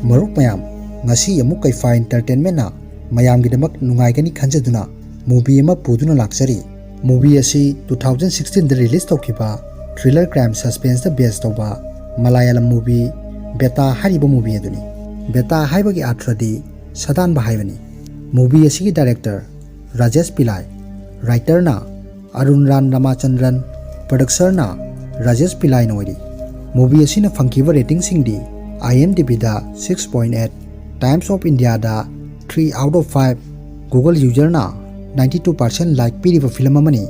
Maruk mayam ngasi amuk Kaifa Entertainment na mayamgidamak nungaigani khanjaduna movie ama puduna lakchari. Movie asi 2016 da release tawkiba thriller crime suspense da based tawba Malayalam movie Beta hariba movie aduni. Beta haibagi atradi Sadan bahaibani. Movie asi ki director Rajesh Pillai, writer na Arun Ran Ramachandran, producer na Rajesh Pillai noidi. Movie asi na fangkiba rating singdi IMDb da 6.8, Times of India da 3 out of 5, Google user na 92% like piriba film amani.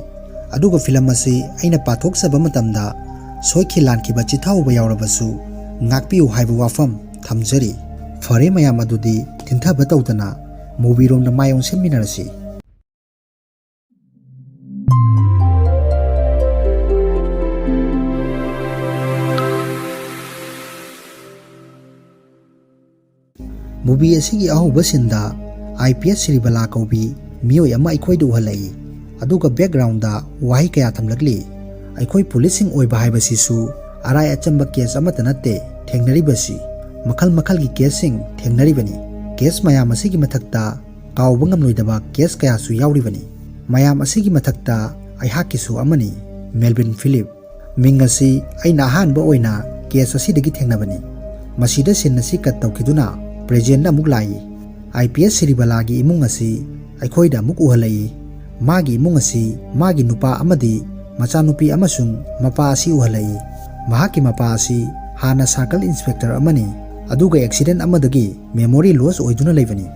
Aduga film asi aina pathok saba matamda soikhi lankiba chithauba yaurabasu ngakpiu haiba wafam thamjari. Fare mayam adudi tinthaba tawdana movie rom na mayong seminarasi. Movie asigi ahuba sinda IPS Sribala kaubi miyoi ama aikoi du halai. Aduga background da wahi kaya thamlagli. Aikoi policing oiba haibasisu arai achamba case amata natte thengnaribasi. Makal gi casing thengnaribani. Case mayam asigi mathakta kauba ngamloidaba case kaya su yauribani. Mayam asigi mathakta aihakisu amani Melvin Philip. Mingasi aina ahanba oina case asidagi thengnabani. Masida sin nasi kat tawkiduna Present na muglai. IPS Sribala gi imung asi aikoi da muk uhalai. Magi imung asi magi nupa amadi machanupi amasung mapa asi uhalai. Mahaki mapa asi hana circle inspector amani. Aduga accident amadagi memory loss oiduna leivani.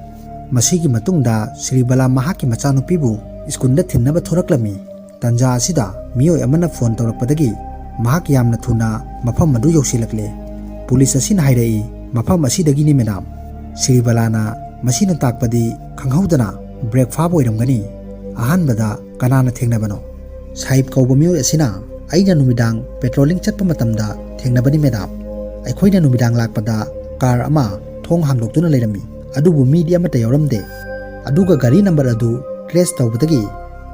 Masigi matungda Sribala mahaki machanupi bu iskunda thinnaba thoraklami. Tanja asida miyoi amana phone tawrakpadagi mahaki yamna thuna mafam madu yausilakle. Police asina hairai mafam asidagi ni madam. Sribalana masina takpadi khanghaudana break fab oiramgani. Ahanbada kanana thengnabano. Sahib kauba miyoi asina aina numidang patrolling chatpa matamda thengnabani madam. Aikhoina numidang lakpada car ama thong hangdoktuna leirami. Adubu media amata yauramde. Aduga gari number adu trace tawbadagi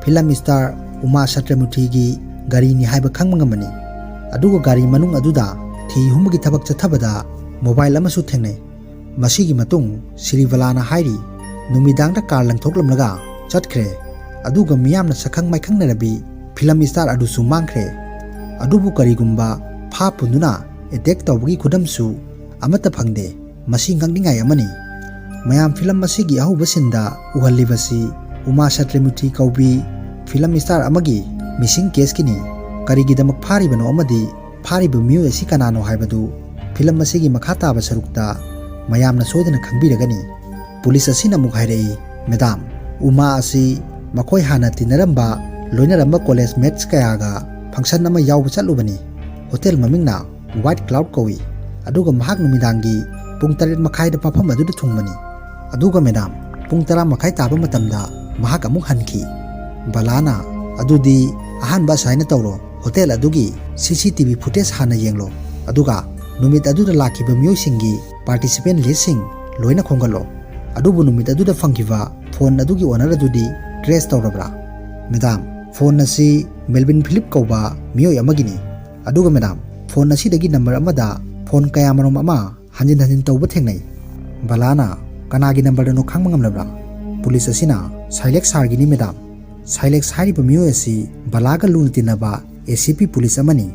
film star Uma Satramuthi gi gari ni haiba khangmangamani. Aduga gari manung aduda thi humagi thabak chathabada mobile amasu thengnai. Masigi matung Sribalana hairi numidangda car langthoklamlaga chatkre. Aduga miyamna sakhang maikhang narabi film star adusu mangkre. Adubu karigumba pha punduna attack tawbagi khudamsu amata phangde. Masi ngangningai amani. Mayam film masigi ahuba sinda uhalibasi Uma Satramuthi kaubi film star amagi missing case kini. Karigidamak pharibano amadi phariba miyoi asi kanano haibadu film masigi makhata ba sarukta mayamna sodana khangbiragani. Police asina muk hairai madam Uma asi makoi hana tinaramba loinaramba college mates kayaga function ama yawba chatlubani. Hotel mamingna White Cloud kawi. Aduga mahak numidangi pung 8 makhai da pafam aduda thungmani. Aduga madam pung 10 makhai taba matamda mahak amuk hanki. Balana adudi ahanba saina tawro hotel adugi CCTV footage hana yenglo. Aduga numit aduda lakiba miyoi singi participant list sing loina khongalo. Adubu numit aduda fangkiba phone adugi owner adudi trace tawrabra. Madam phone asi Melvin Philip kauba miyoi amagini. Aduga madam phone asi dagi number amada phone kaya marom ama hanjin tawba thengnai. Balana kanagi number dano khangmangamlabra. Police asina Silex hargini madam. Silex hariba miyoi asi balaga luna tinaba ACP police amani.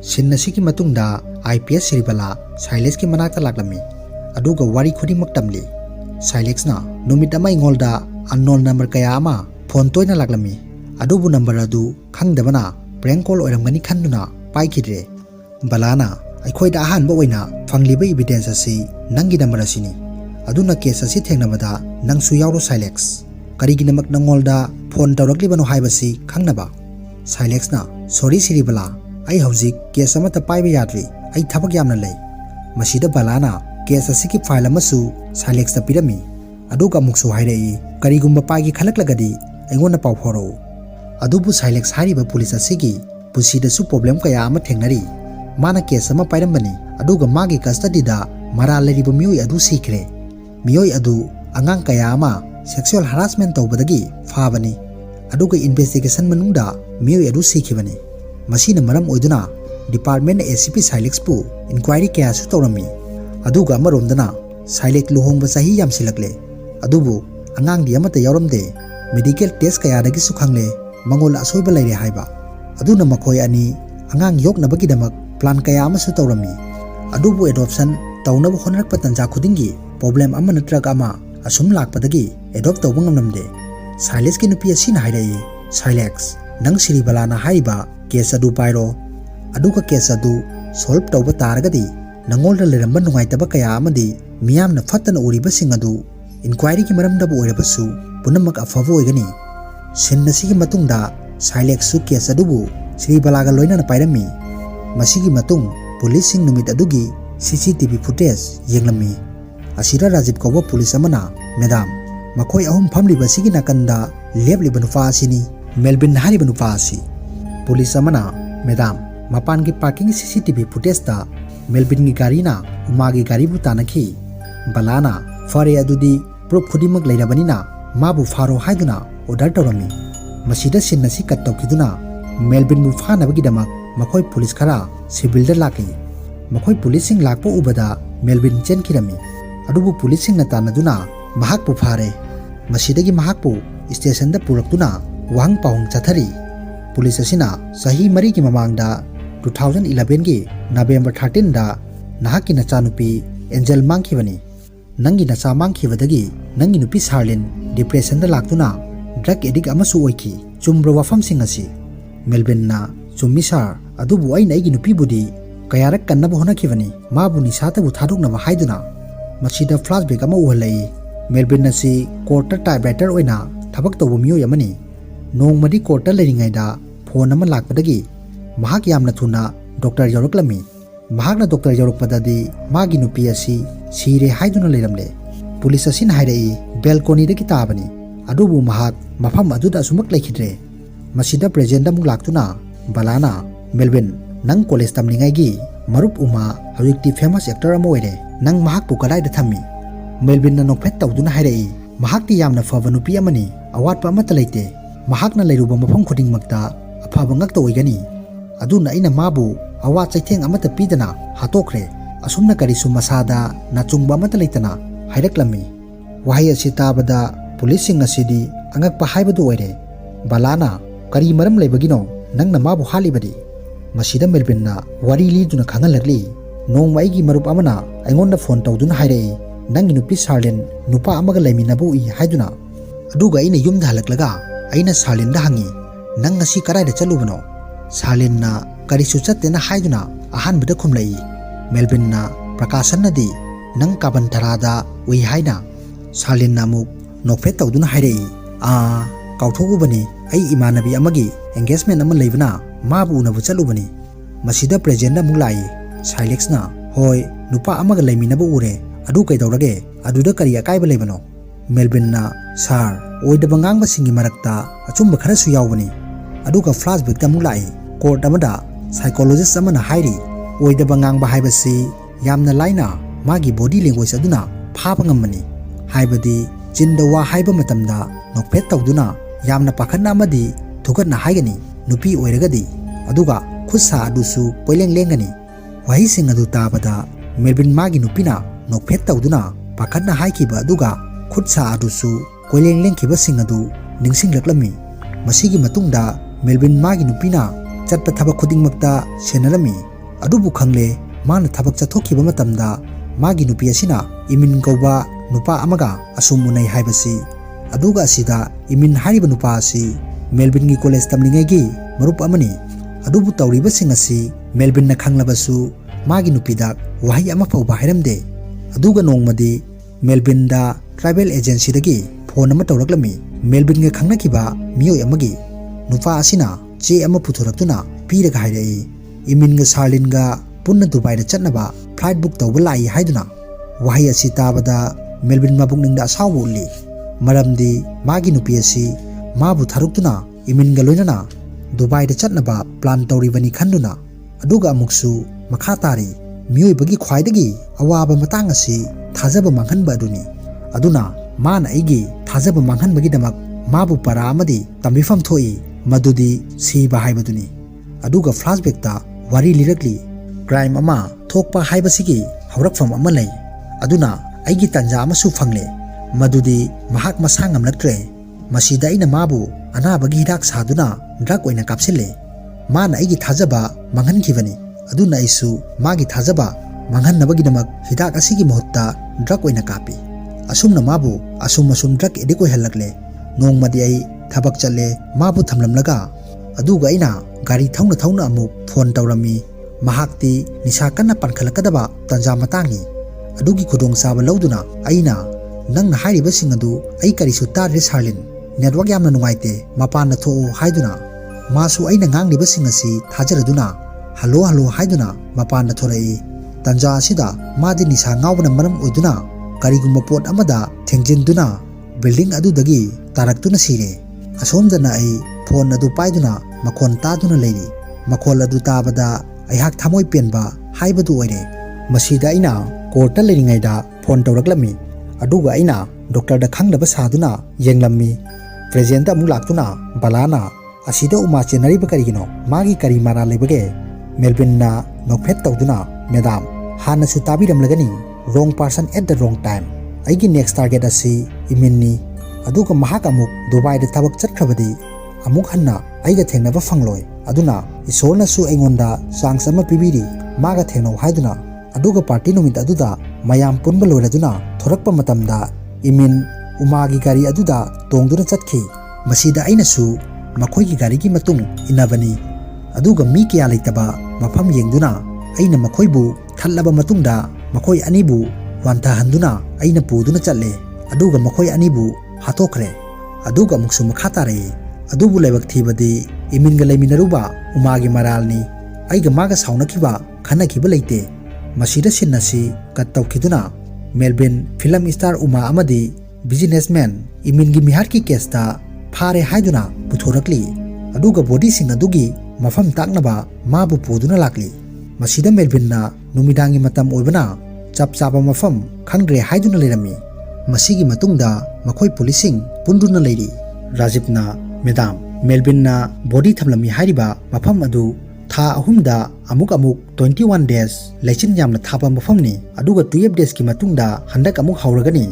Sin nasiki matungda IPS Sribala Silex ki manakta laklami. Aduga wari khudimak tamli. Silex na numit ama ingolda unknown number kaya ama phone toina laklami. Adubu number adu khangdabana prank call oiramgani khanduna paikidre. Balana aikhoida ahanba oina fangliba evidence asi nangi number asini. Aduna case asi thengnabada nangsu yauro Silex. Karigidamak nangolda phone tawraklibano haibasi khangnaba. Silex na sorry Sribala ai hauzik case amata paiba yadri. Ai thabak yamna lei. Masida balana case asiki file amasu Silex ta pirami. Aduga muksu hairai karigumba paigi khalaklagadi aingona pau phoro. Adubu Silex hariba police asigi pusida su problem kaya ama thengnari. Mana case ama pairambani. Aduga magi custody da mara leriba miyoi adu sikre. Miyoi adu angang kaya ama sexual harassment tawbadagi phabani. Aduga investigation manungda miyoi adu sikhibani. Masina maram oiduna Department ACP Silex pu inquiry kaya su tawrami. Aduga amaromdana Sailek luhongba sahi yamsilakle adubu angang di amata yauramde medical test kayadagi su khangle mangol asoiba leire haiba aduna makhoi ani angang yoknabagidamak plan kaya amasu tawrami adubu adoption tawnaba honarakpa tanja khudingi problem ama natraga ama asum lakpadagi adopt tawba ngamnamde Silex ki nupi asina hairai Silex nang siribala na haiba case adu pairo aduga case adu solve tawba taragadi nangolda leramba nungaitaba kaya amadi miyamna fatana uriba sing adu inquiry ki maramda bu oirabasu punamak afavo oigani sinna sigi matungda Silex su case adu bu siribala ga loina na pairami masigi matung police sing numit adugi CCTV footage yenglami asira Rajib kawa police amana madam makhoi ahum phamliba sigi nakanda lebliba nupa asini Melvin hariba nupa asi police amana madam mapan ki parking CCTV footage ta Melvin gi gari na uma gi gari bu tanakhi balana fare adudi proof khudimak leirabanina mabu faro haiduna order tawrami masida sinnasi kat tawkiduna Melvin bu phanabagi damak makhoi police khara civil da laki makhoi police sing lakpo ubada Melvin chen kirami adubu police sing na tanaduna mahak pu phare masidagi mahak pu station da puraktuna wang paung chathari police asina sahi mari ki mamangda 2011 gi November 13 da nahaki na chanupi Angel mangkhibani nangi na cha mangkhibadagi nangi nupi Sarlin depression da laktuna drug addict amasu oiki chumbro wafam sing asi Melvin na chummi sar adubu ai nai gi nupi budi kayarak kannaba honakhibani mabu ni sata bu thaduk na haiduna masida flashback ama uhalai Melvin na si court typewriter oina thabak tawbu miyo yamani nongmadi court leiringai da phone ama lakpadagi mahak yamna thuna doctor yoroklami mahakna doctor yorokpadadi magi nupi asi sire haiduna leiramle police asin hairai balcony da kitabani adubu mahak mafam aduda sumak leikhidre masida present da muk laktuna balana Melvin nang college tamlingai gi marup uma hawikti famous actor ama oire nang mahak pu kalai da thammi Melvin na nokphet tawduna hairai mahak ti yamna fava nupi amani awatpa amata leite mahak na leiruba mafam khuding makta afaba ngakta oigani aduna ina mabu awa chaitheng amata pidana hatokre asumna karisu masada na chungba amata leitana hairaklammi wahi asi tabada police sing asidi angakpa haibadu oire balana kari maram leibagino nangna mabu halibadi masida Melvin na wari liduna khangalakli nongmai gi marup amana aingonda phone tawduna hairai nangi nupi Sarlin nupa amaga leiminabu I haiduna aduga ina yumda halaklaga aina Sarlin da hangi nang ngasi karai da chalubano Sarlin na karisu chattena haiduna ahanbada khumlai Melvin na prakashan nadi nang kaban tarada ui haina Sarlin na muk nokphet tawduna hairai kauthogubani ai imanabi amagi engagement ama leibana mabu unabu chalubani masida present da mulai Silex na hoi nupa amaga leiminabu ure adu kaidawrage aduda kari akaiba leibano Melvin na sar oidaba ngangba singi marakta achumba kharasu yawbani aduga flashback da mulai court amada psychologist amana hairi oidaba ngangba haibasi yamna laina magi body language aduna phaba ngamani haibadi jinda wa haiba matamda nokphet tawduna yamna pakhanna amadi thugatna haigani nupi oiragadi aduga khutsa adusu koileng lengani wahi sing adu tabada Melvin magi nupina nokphet tawduna pakhanna haikhiba aduga khutsa adusu koileng lengkhiba sing adu ningsinglaklammi masigi matungda Melvin magi nupina chatpa thabak khudingmakta senarami adubu khangle mana thabak chathokhiba matamda magi nupi asina imin kauba nupa amaga asum unai haibasi aduga asida imin hariba nupa asi Melvin gi college tamlingai gi marup amani adubu tawriba sing asi Melvin na khanglabasu magi nupida wahi ama fawba hairamde aduga nongmadi Melvin da travel agency dagi phone ama tawraklami Melvin ga khangnakiba miyoi amagi nupa asina che ama puthoraktuna piraga hairai imin ga Sarlin ga punna Dubai da chatnaba flight book tawba lai haiduna wahi asi tabada Melvin mabukningda asawu li maramdi magi nupi asi mabu tharuktuna imin ga loinana Dubai da chatnaba plan tawribani khanduna aduga amuksu makha tari miyoi bagi khwaidagi awaba matang asi thajaba manghanba aduni aduna mana aigi thajaba manghanbagi damak mabu para amadi tambifam thoi madudi siba haibaduni aduga flashback ta wari lirakli crime ama thokpa haibasigi haurakfam ama lei aduna ꯑꯩꯒꯤ ꯇꯟꯖꯥ ꯑꯃꯁꯨ ꯐꯪꯂꯦ ꯃꯗꯨꯗꯤ ꯃꯍꯥꯛ ꯃꯁꯥ ꯉꯝꯂꯛꯇ꯭ꯔꯦ ꯃꯁꯤꯗ ꯑꯩꯅ ꯃꯥꯕꯨ ꯑꯅꯥꯕꯒꯤ ꯍꯤꯗꯥꯛ ꯁꯥꯗꯨꯅ ꯗ꯭ꯔꯒ ꯑꯣꯏꯅ ꯀꯥꯞꯁꯤꯜꯂꯦ ꯃꯥꯅ ꯑꯩꯒꯤ ꯊꯥꯖꯕ ꯃꯥꯡꯍꯟꯈꯤꯕꯅꯤ ꯑꯗꯨꯅ ꯑꯩꯁꯨ ꯃꯥꯒꯤ ꯊꯥꯖꯕ ꯃꯥꯡꯍꯟꯅꯕꯒꯤꯗꯃꯛ ꯍꯤꯗꯥꯛ ꯑꯁꯤꯒꯤ ꯃꯍꯨꯠꯇ ꯗ꯭ꯔꯒ ꯑꯣꯏꯅ ꯀꯥꯞꯄꯤ ꯑꯁꯨꯝꯅ ꯃꯥꯕꯨ ꯑꯁꯨꯝ ꯗ꯭ꯔꯒ ꯑꯦꯗꯤꯛ ꯑꯣꯏꯍꯜꯂꯛꯂꯦ ꯅꯣꯡꯃꯗꯤ ꯑꯩ ꯊꯕꯛ ꯆꯠꯂꯦ ꯃꯥꯕꯨ ꯊꯝꯂꯝꯂꯒ ꯑꯗꯨꯒ ꯑꯩꯅ ꯒꯥꯔꯤ ꯊꯧꯅ ꯑꯃꯨꯛ ꯐꯣꯟ ꯇꯧꯔꯝꯃꯤ ꯃꯍꯥꯛꯇꯤ ꯅꯤꯁꯥ ꯀꯟꯅ ꯄꯟꯈꯠꯂꯛꯀꯗꯕ ꯇꯟꯖꯥ ꯃꯇꯥꯡꯅꯤ ꯑꯗꯨꯒꯤ ꯈꯨꯗꯣꯡꯆꯥꯕ ꯂꯧꯗꯨꯅ ꯑꯩꯅ ꯅꯪꯅ ꯍꯥꯏꯔꯤꯕꯁꯤꯡ ꯑꯗꯨ ꯑꯩ ꯀꯔꯤꯁꯨ ꯇꯥꯗ꯭ꯔꯦ ꯁꯥꯔꯂꯤꯟ ꯅꯦꯠꯋꯥꯔꯛ ꯌꯥꯝꯅ ꯅꯨꯡꯉꯥꯏꯇꯦ ꯃꯄꯥꯟꯗ ꯊꯣꯛꯎ ꯍꯥꯏꯗꯨꯅ ꯃꯥꯁꯨ ꯑꯩꯅ ꯉꯥꯡꯂꯤꯕꯁꯤꯡ ꯑꯁꯤ ꯊꯥꯖꯔꯗꯨꯅ ꯍꯜꯂꯣ ꯍꯥꯏꯗꯨꯅ ꯃꯄꯥꯟꯗ ꯊꯣꯔꯛꯏ ꯇꯟꯖꯥ ꯑꯁꯤꯗ ꯃꯥꯗꯤ ꯅꯤꯁꯥ ꯉꯥꯎꯕꯅ ꯃꯔꯝ ꯑꯣꯏꯗꯨꯅ ꯀꯔꯤꯒꯨꯝꯕ ꯄꯣꯠ ꯑꯃꯗ ꯊꯦꯡꯖꯤꯟꯗꯨꯅ ꯕꯤꯜꯗꯤꯡ ꯑꯗꯨꯗꯒꯤ ꯇꯥꯔꯛꯇꯨꯅ ꯁꯤꯔꯦ ꯑꯁꯣꯝꯗꯅ ꯑꯩ ꯐꯣꯟ ꯑꯗꯨ ꯄꯥꯏꯗꯨꯅ ꯃꯈꯣꯟ ꯇꯥꯗꯨꯅ ꯂꯩꯔꯤ ꯃꯈꯣꯜ ꯑꯗꯨ ꯇꯥꯕꯗ ꯑꯩꯍꯥꯛ ꯊꯃꯣꯏ ꯄꯦꯟꯕ ꯍꯥꯏꯕꯗꯨ ꯑꯣꯏꯔꯦ ꯃꯁꯤꯗ ꯑꯩꯅ ꯀꯣꯔꯠꯇ ꯂꯩꯔꯤꯉꯩꯗ ꯐꯣꯟ ꯇꯧꯔꯛꯂꯝꯃꯤ ꯑꯗꯨꯒ ꯑꯩꯅ ꯗꯣꯛꯇꯔꯗ ꯈꯪꯗꯕ ꯁꯥꯗꯨꯅ ꯌꯦꯡꯂꯝꯃꯤ ꯄ꯭ꯔꯦꯖꯦꯟꯇ ꯑꯃꯨꯛ ꯂꯥꯛꯇꯨꯅ ꯕꯂꯥꯅ ꯑꯁꯤꯗ ꯎꯃꯥ ꯆꯦꯟꯅꯔꯤꯕ ꯀꯔꯤꯒꯤꯅꯣ ꯃꯥꯒꯤ ꯀꯔꯤ ꯃꯔꯥꯜ ꯂꯩꯕꯒꯦ ꯃꯦꯜꯕꯤꯟꯅ ꯅꯣꯛꯐꯦꯠ ꯇꯧꯗꯨꯅ ꯃꯦꯗꯥꯝ ꯍꯥꯟꯅꯁꯨ ꯇꯥꯕꯤꯔꯝꯂꯒꯅꯤ wrong person at the wrong time ꯑꯩꯒꯤ ꯅꯦꯛꯁ ꯇꯥꯔꯒꯦꯠ ꯑꯁꯤ ꯏꯃꯤꯟꯅꯤ ꯑꯗꯨꯒ ꯃꯍꯥꯛ ꯑꯃꯨꯛ ꯗꯨꯕꯥꯏꯗ ꯊꯕꯛ ꯆꯠꯈ꯭ꯔꯕꯗꯤ ꯑꯃꯨꯛ ꯍꯟꯅ ꯑꯩꯒ ꯊꯦꯡꯅꯕ ꯐꯪꯂꯣꯏ ꯑꯗꯨꯅ ꯏꯁꯣꯔꯅꯁꯨ ꯑꯩꯉꯣꯟꯗ ꯆꯥꯟꯁ ꯑꯃ ꯄꯤꯕꯤꯔꯤ ꯃꯥꯒ ꯊꯦꯡꯅꯧ ꯍꯥꯏꯗꯨꯅ ꯑꯗꯨꯒ ꯄꯥꯔꯇꯤ ꯅꯨꯃꯤꯠ ꯑꯗꯨꯗ ꯃꯌꯥꯝ ꯄꯨꯟꯕ ꯂꯣꯏꯔꯗꯨꯅ ꯊꯣꯔꯛꯄ ꯃꯇꯝꯗ ꯏꯃꯤꯟ ꯎꯃꯥꯒꯤ ꯒꯥꯔꯤ ꯑꯗꯨꯗ ꯇꯣꯡꯗꯨꯅ ꯆꯠꯈꯤ ꯃꯁꯤꯗ ꯑꯩꯅꯁꯨ ꯃꯈꯣꯏꯒꯤ ꯒꯥꯔꯤꯒꯤ ꯃꯇꯨꯡ ꯏꯟꯅꯕꯅꯤ ꯑꯗꯨꯒ ꯃꯤ ꯀꯌꯥ ꯂꯩꯇꯕ ꯃꯐꯝ ꯌꯦꯡꯗꯨꯅ ꯑꯩꯅ ꯃꯈꯣꯏꯕꯨ ꯊꯠꯂꯕ ꯃꯇꯨꯡꯗ ꯃꯈꯣꯏ ꯑꯅꯤꯕꯨ ꯋꯥꯟꯊꯍꯟꯗꯨꯅ ꯑꯩꯅ ꯄꯨꯗꯨꯅ ꯆꯠꯂꯦ ꯑꯗꯨꯒ ꯃꯈꯣꯏ ꯑꯅꯤꯕꯨ ꯍꯥꯠꯇꯣꯛꯈ꯭ꯔꯦ ꯑꯗꯨꯒ ꯑꯃꯨꯛꯁꯨ ꯃꯈꯥ ꯇꯥꯔꯛꯏ ꯑꯗꯨꯕꯨ ꯂꯥꯏꯕꯛ ꯊꯤꯕꯗꯤ ꯏꯃꯤꯟꯒ ꯂꯩꯃꯤꯟꯅꯔꯨꯕ ꯎꯃꯥꯒꯤ ꯃꯔꯥꯜꯅꯤ ꯑꯩꯒ ꯃꯥꯒ ꯁꯥꯎꯅꯈꯤꯕ ꯈꯟꯅꯈꯤꯕ ꯂꯩꯇꯦ ꯃꯁꯤꯗ ꯁꯤꯟ ꯑꯁꯤ ꯀꯠ ꯇꯧꯈꯤꯗꯨꯅ ꯃꯦꯜꯕꯤꯟ ꯐꯤꯂꯝ ꯁ꯭ꯇꯥꯔ ꯎꯃꯥ ꯑꯃꯗꯤ ꯕꯤꯖꯤꯅꯦꯁꯃꯦꯟ ꯏꯃꯤꯟꯒꯤ ꯃꯤꯍꯥꯠꯀꯤ ꯀꯦꯁꯇ ꯐꯥꯔꯦ ꯍꯥꯏꯗꯨꯅ ꯄꯨꯊꯣꯔꯛꯂꯤ ꯑꯗꯨꯒ ꯕꯣꯗꯤꯁꯤꯡ ꯑꯗꯨꯒꯤ ꯃꯐꯝ ꯇꯥꯛꯅꯕ ꯃꯥꯕꯨ ꯄꯨꯗꯨꯅ ꯂꯥꯛꯂꯤ ꯃꯁꯤꯗ ꯃꯦꯜꯕꯤꯟꯅ ꯅꯨꯃꯤꯗꯥꯡꯒꯤ ꯃꯇꯝ ꯑꯣꯏꯕꯅ ꯆꯞ ꯆꯥꯕ ꯃꯐꯝ ꯈꯪꯗ꯭ꯔꯦ ꯍꯥꯏꯗꯨꯅ ꯂꯩꯔꯝꯃꯤ ꯃꯁꯤꯒꯤ ꯃꯇꯨꯡꯗ ꯃꯈꯣꯏ ꯄꯨꯂꯤꯁꯁꯤꯡ ꯄꯨꯟꯗꯨꯅ ꯂꯩꯔꯤ ꯔꯥꯖꯤꯕꯅ ꯃꯦꯗꯥꯝ ꯃꯦꯜꯕꯤꯟꯅ ꯕꯣꯗꯤ ꯊꯝꯂꯝꯃꯤ ꯍꯥꯏꯔꯤꯕ ꯃꯐꯝ ꯑꯗꯨ ꯊꯥ ꯑꯍꯨꯝꯗ ꯑꯃꯨꯛ 21 ꯗꯦꯖ ꯂꯩꯆꯤꯟ ꯌꯥꯝꯅ ꯊꯥꯕ ꯃꯐꯝꯅꯤ ꯑꯗꯨꯒ 12 ꯗꯦꯖꯀꯤ ꯃꯇꯨꯡꯗ ꯍꯟꯗꯛ ꯑꯃꯨꯛ ꯍꯧꯔꯒꯅꯤ